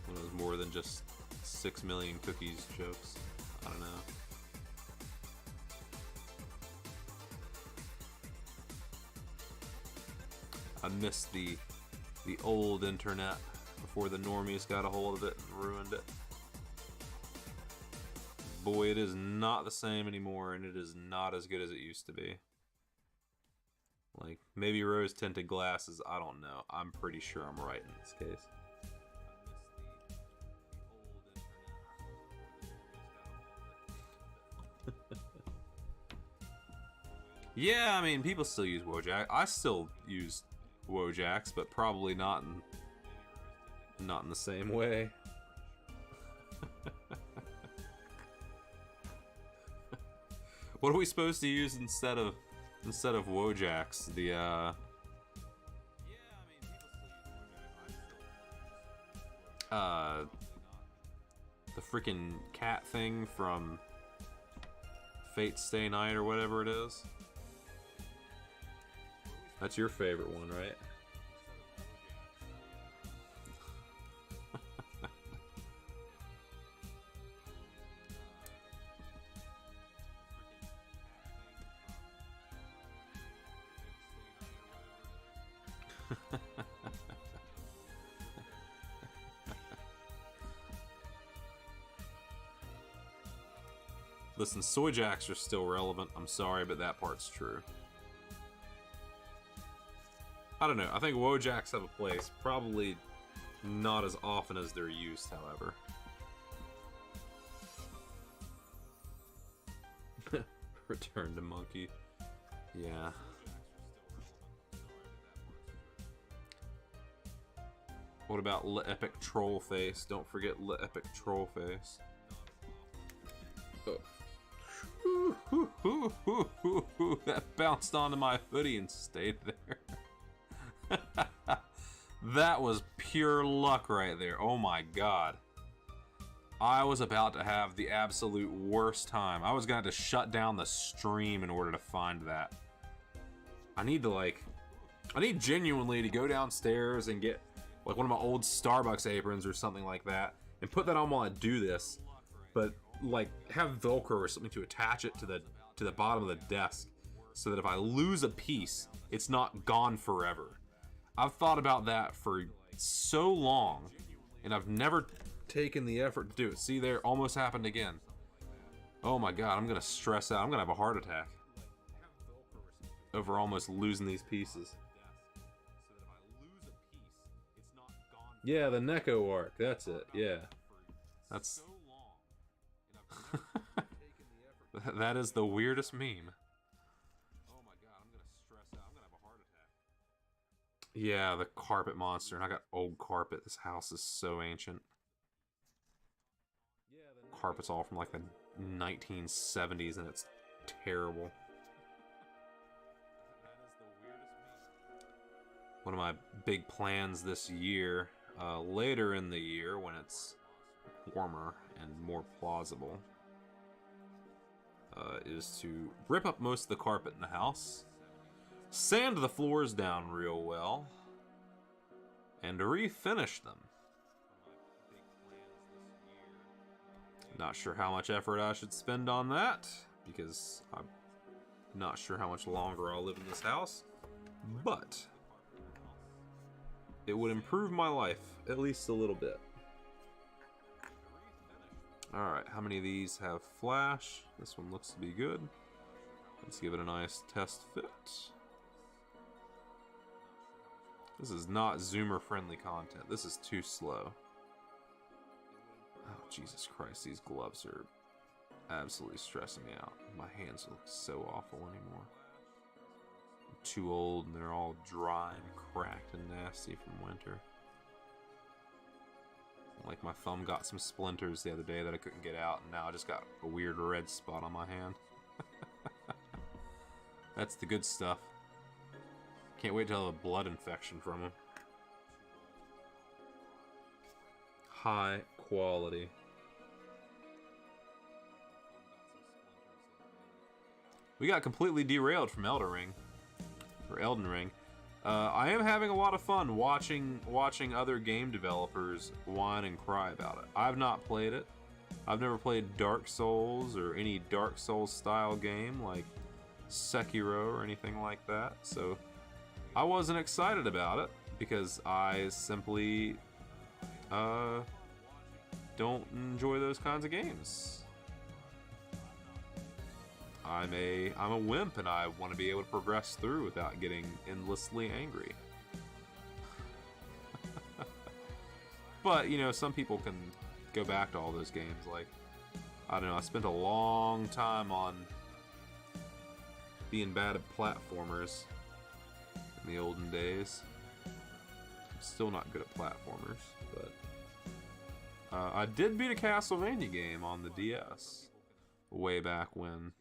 When it was more than just 6 million cookies jokes. I don't know. I miss the old internet before the normies got a hold of it and ruined it. Boy, it is not the same anymore, and it is not as good as it used to be. Like, maybe rose-tinted glasses, I don't know. I'm pretty sure I'm right in this case. Yeah, I mean, people still use Wojak. I still use Wojaks, but probably not in the same way. What are we supposed to use instead of Wojaks? The freaking cat thing from Fate Stay Night or whatever it is. That's your favorite one, right? Listen, soy jacks are still relevant. I'm sorry, but that part's true. I don't know. I think Wojaks have a place. Probably not as often as they're used, however. Return to monkey. Yeah. What about Le Epic Troll Face? Don't forget Le Epic Troll Face. Oh. That bounced onto my hoodie and stayed there. That was pure luck right there. Oh my god. I was about to have the absolute worst time. I was going to have to shut down the stream in order to find that. I need genuinely to go downstairs and get like one of my old Starbucks aprons or something like that and put that on while I do this. But like have Velcro or something to attach it to the bottom of the desk so that if I lose a piece, it's not gone forever. I've thought about that for so long and I've never taken the effort to do it. See, there, almost happened again. Oh my god, I'm gonna stress out. I'm gonna have a heart attack over almost losing these pieces. Yeah, the Neko arc. That's it. Yeah, that's that is the weirdest meme. Oh my god, I'm gonna stress out. I'm gonna have a heart attack. Yeah, the carpet monster, and I got old carpet. This house is so ancient. Carpet's all from like the 1970s, and it's terrible. One of my big plans this year, later in the year when it's warmer and more plausible, is to rip up most of the carpet in the house, sand the floors down real well, and refinish them. Not sure how much effort I should spend on that, because I'm not sure how much longer I'll live in this house, but it would improve my life at least a little bit. Alright, how many of these have flash? This one looks to be good. Let's give it a nice test fit. This is not zoomer friendly content. This is too slow. Oh, Jesus Christ, these gloves are absolutely stressing me out. My hands look so awful anymore. I'm too old and they're all dry and cracked and nasty from winter. Like my thumb got some splinters the other day that I couldn't get out, and now I just got a weird red spot on my hand. That's the good stuff. Can't wait to have a blood infection from them. High quality. We got completely derailed from Elden Ring. I am having a lot of fun watching other game developers whine and cry about it. I've not played it. I've never played Dark Souls or any Dark Souls style game like Sekiro or anything like that, so I wasn't excited about it because I simply don't enjoy those kinds of games. I'm a wimp and I want to be able to progress through without getting endlessly angry. But, you know, some people can go back to all those games. Like, I don't know, I spent a long time on being bad at platformers in the olden days. I'm still not good at platformers, but I did beat a Castlevania game on the DS way back when.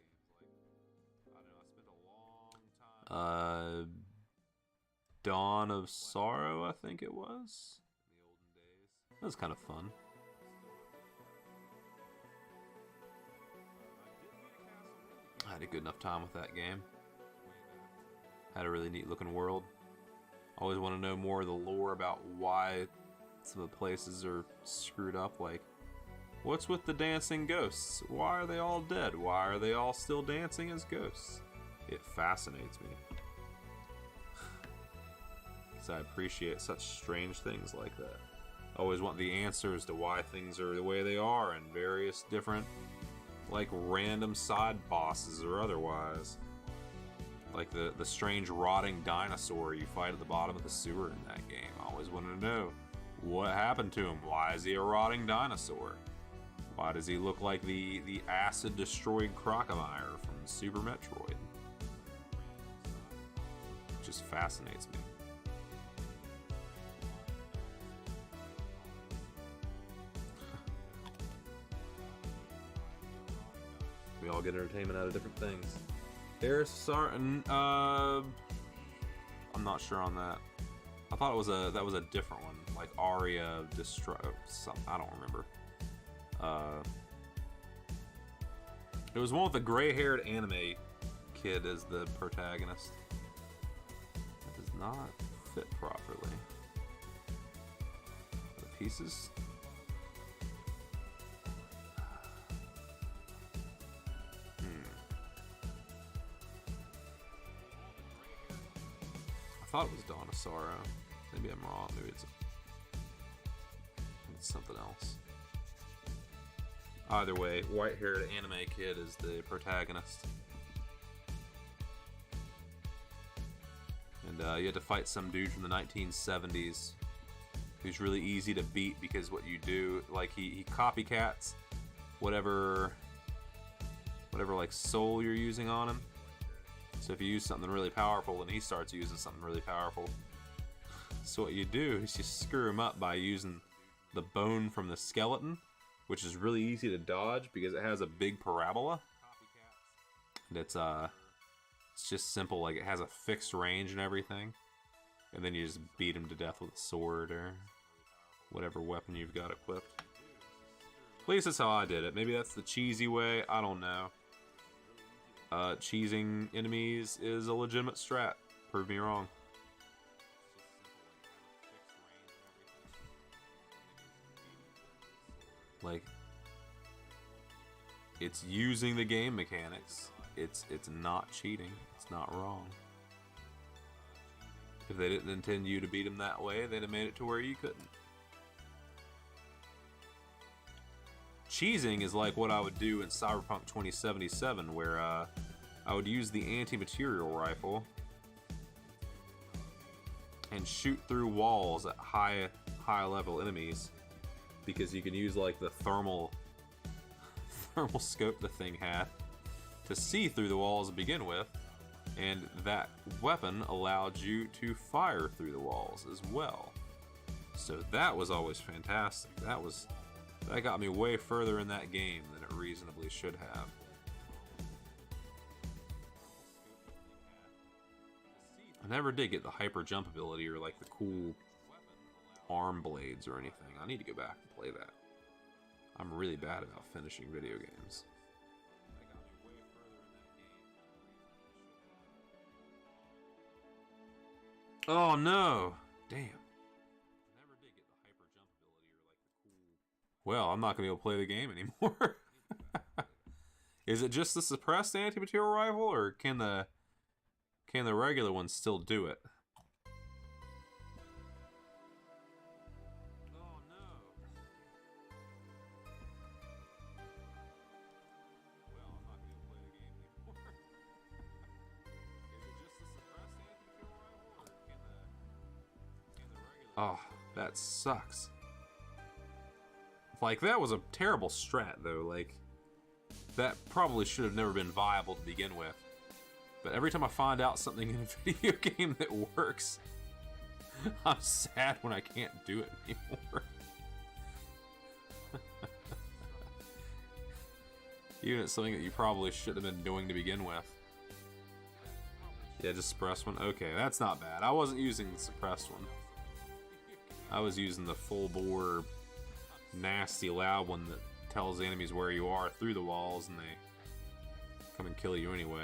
Dawn of Sorrow, I think it was. That was kind of fun. I had a good enough time with that game. Had a really neat looking world. Always want to know more of the lore about why some of the places are screwed up. Like, what's with the dancing ghosts? Why are they all dead? Why are they all still dancing as ghosts? It fascinates me. Because I appreciate such strange things like that. I always want the answers to why things are the way they are and various different, like, random side bosses or otherwise. Like the strange rotting dinosaur you fight at the bottom of the sewer in that game. I always wanted to know what happened to him. Why is he a rotting dinosaur? Why does he look like the acid-destroyed Crocomire from Super Metroid? It just fascinates me. We all get entertainment out of different things. I'm not sure on that. I thought that was a different one, like Aria Destro. I don't remember. It was one with the gray-haired anime kid as the protagonist. That does not fit properly. The pieces. I thought it was Dawn of Sorrow. Maybe I'm wrong. Maybe it's something else. Either way, white-haired anime kid is the protagonist. And you had to fight some dude from the 1970s who's really easy to beat because what you do, like he copycats whatever like soul you're using on him. So if you use something really powerful, then he starts using something really powerful. So what you do is you screw him up by using the bone from the skeleton, which is really easy to dodge because it has a big parabola. And it's just simple, like it has a fixed range and everything. And then you just beat him to death with a sword or whatever weapon you've got equipped. At least that's how I did it. Maybe that's the cheesy way, I don't know. Cheesing enemies is a legitimate strat. Prove me wrong. Like, It's using the game mechanics. It's not cheating. It's not wrong. If they didn't intend you to beat them that way, they'd have made it to where you couldn't. Cheesing is like what I would do in Cyberpunk 2077, where I would use the anti-material rifle and shoot through walls at high level enemies, because you can use like the thermal scope the thing had to see through the walls to begin with, and that weapon allowed you to fire through the walls as well. So that was always fantastic. That got me way further in that game than it reasonably should have. I never did get the hyper jump ability or like the cool arm blades or anything. I need to go back and play that. I'm really bad about finishing video games. Oh no! Damn. Well, I'm not going to be able to play the game anymore. Is it just the suppressed anti-material rifle, or can the regular one still do it? Oh no. Well, I'm not going to be able to play the game anymore. Is it just the suppressed anti-material rifle, or can the regular? Oh, that sucks. Like, that was a terrible strat, though. Like, that probably should have never been viable to begin with. But every time I find out something in a video game that works, I'm sad when I can't do it anymore. Even it's something that you probably should have been doing to begin with. Yeah, just suppress one. Okay, that's not bad. I wasn't using the suppressed one. I was using the full bore, nasty, loud one that tells the enemies where you are through the walls, and they come and kill you anyway.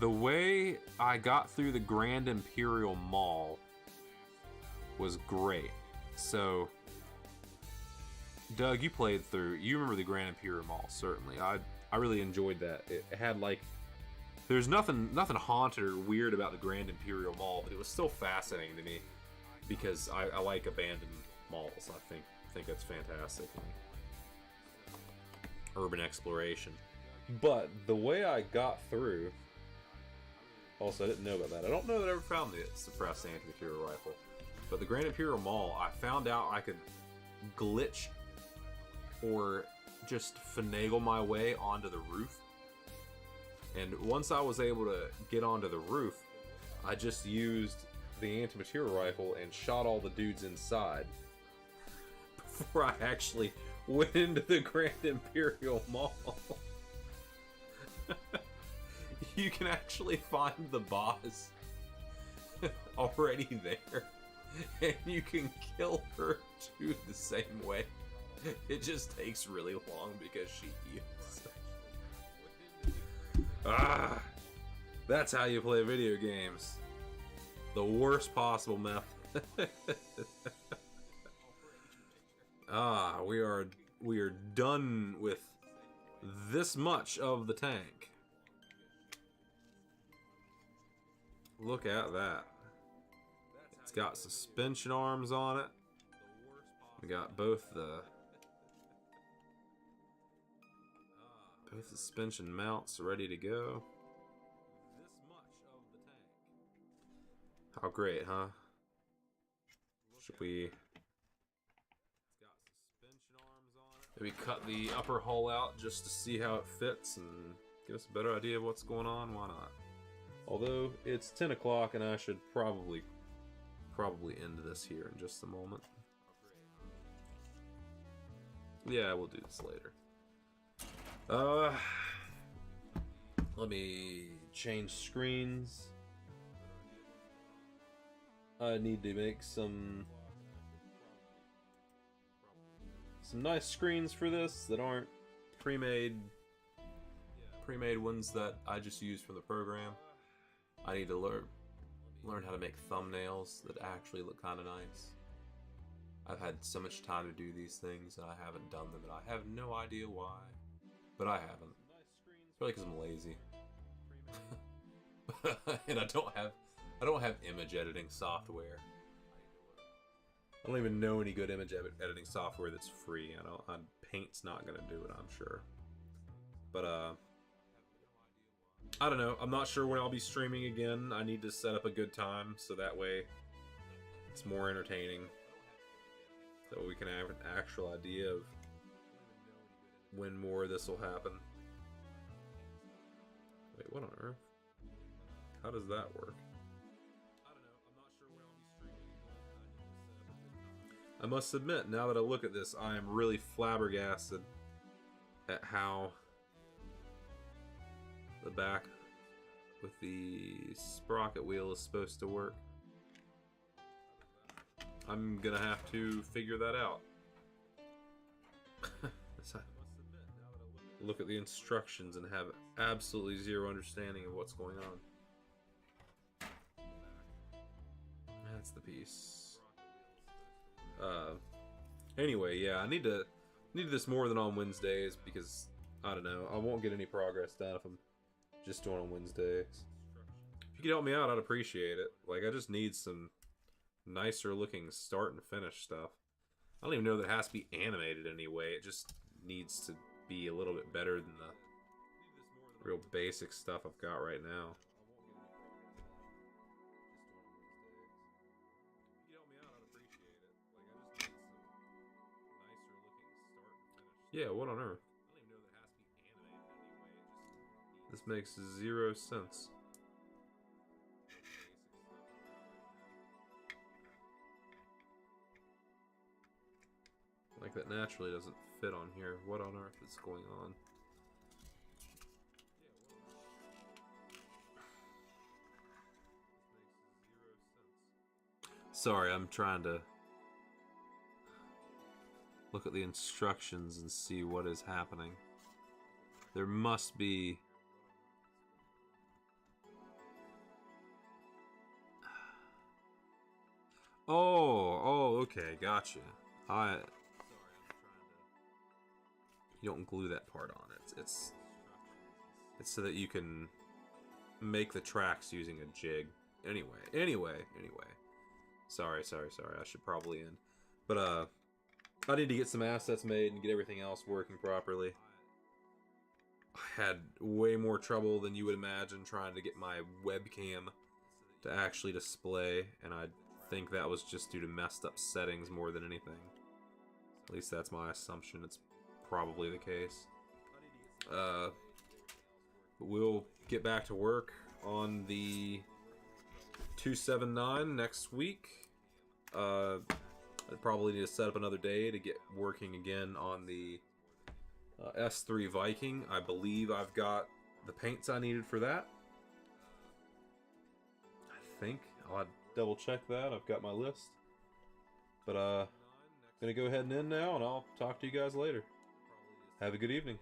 The way I got through the Grand Imperial Mall was great. So, Doug, you played through. You remember the Grand Imperial Mall, certainly. I really enjoyed that. It had like, there's nothing haunted or weird about the Grand Imperial Mall, but it was still fascinating to me because I like abandoned malls. I think that's fantastic. Urban exploration. But the way I got through, also I didn't know about that. I don't know that I ever found the suppressed anti-material rifle. But the Grand Imperial Mall, I found out I could glitch or just finagle my way onto the roof. And once I was able to get onto the roof, I just used the anti-material rifle and shot all the dudes inside before I actually went into the Grand Imperial Mall. You can actually find the boss already there, and you can kill her too the same way. It just takes really long because she heals. Ah, that's how you play video games. The worst possible method. Ah, we are done with this much of the tank. Look at that. It's got suspension arms on it. We got both the suspension mounts ready to go. How great, huh? Should we maybe cut the upper hull out just to see how it fits and give us a better idea of what's going on? Why not? Although it's 10 o'clock and I should probably end this here in just a moment. Yeah, we'll do this later. Let me change screens. I need to make some nice screens for this that aren't pre-made ones that I just use from the program. I need to learn how to make thumbnails that actually look kind of nice. I've had so much time to do these things and I haven't done them, and I have no idea why. But I haven't. Probably because I'm lazy. And I don't have image editing software. I don't even know any good image editing software that's free. Paint's not gonna do it, I'm sure. But I don't know. I'm not sure when I'll be streaming again. I need to set up a good time so that way it's more entertaining. So we can have an actual idea of when more of this will happen. Wait, what on earth? How does that work? I don't know. I'm not sure when I'll be streaming. I must admit, now that I look at this, I am really flabbergasted at how the back with the sprocket wheel is supposed to work. I'm gonna have to figure that out. Look at the instructions and have absolutely zero understanding of what's going on. That's the piece. Anyway, yeah, I need to do this more than on Wednesdays because I don't know, I won't get any progress done if I'm just doing on Wednesdays. If you could help me out, I'd appreciate it. Like, I just need some nicer looking start and finish stuff. I don't even know that it has to be animated anyway. It just needs to be a little bit better than the real basic stuff I've got right now. Yeah, what on earth? This makes 0 sense. Like, that naturally doesn't fit on here. What on earth is going on? Sorry, I'm trying to look at the instructions and see what is happening. There must be... Oh, okay, gotcha. You don't glue that part on it. It's so that you can make the tracks using a jig. Anyway. Sorry. I should probably end. But, I need to get some assets made and get everything else working properly. I had way more trouble than you would imagine trying to get my webcam to actually display, and I think that was just due to messed up settings more than anything. At least that's my assumption. It's probably the case. But we'll get back to work on the 279 next week. I'd probably need to set up another day to get working again on the S3 Viking. I believe I've got the paints I needed for that. I think. I'll double check that. I've got my list. But, gonna go ahead and end now, and I'll talk to you guys later. Have a good evening.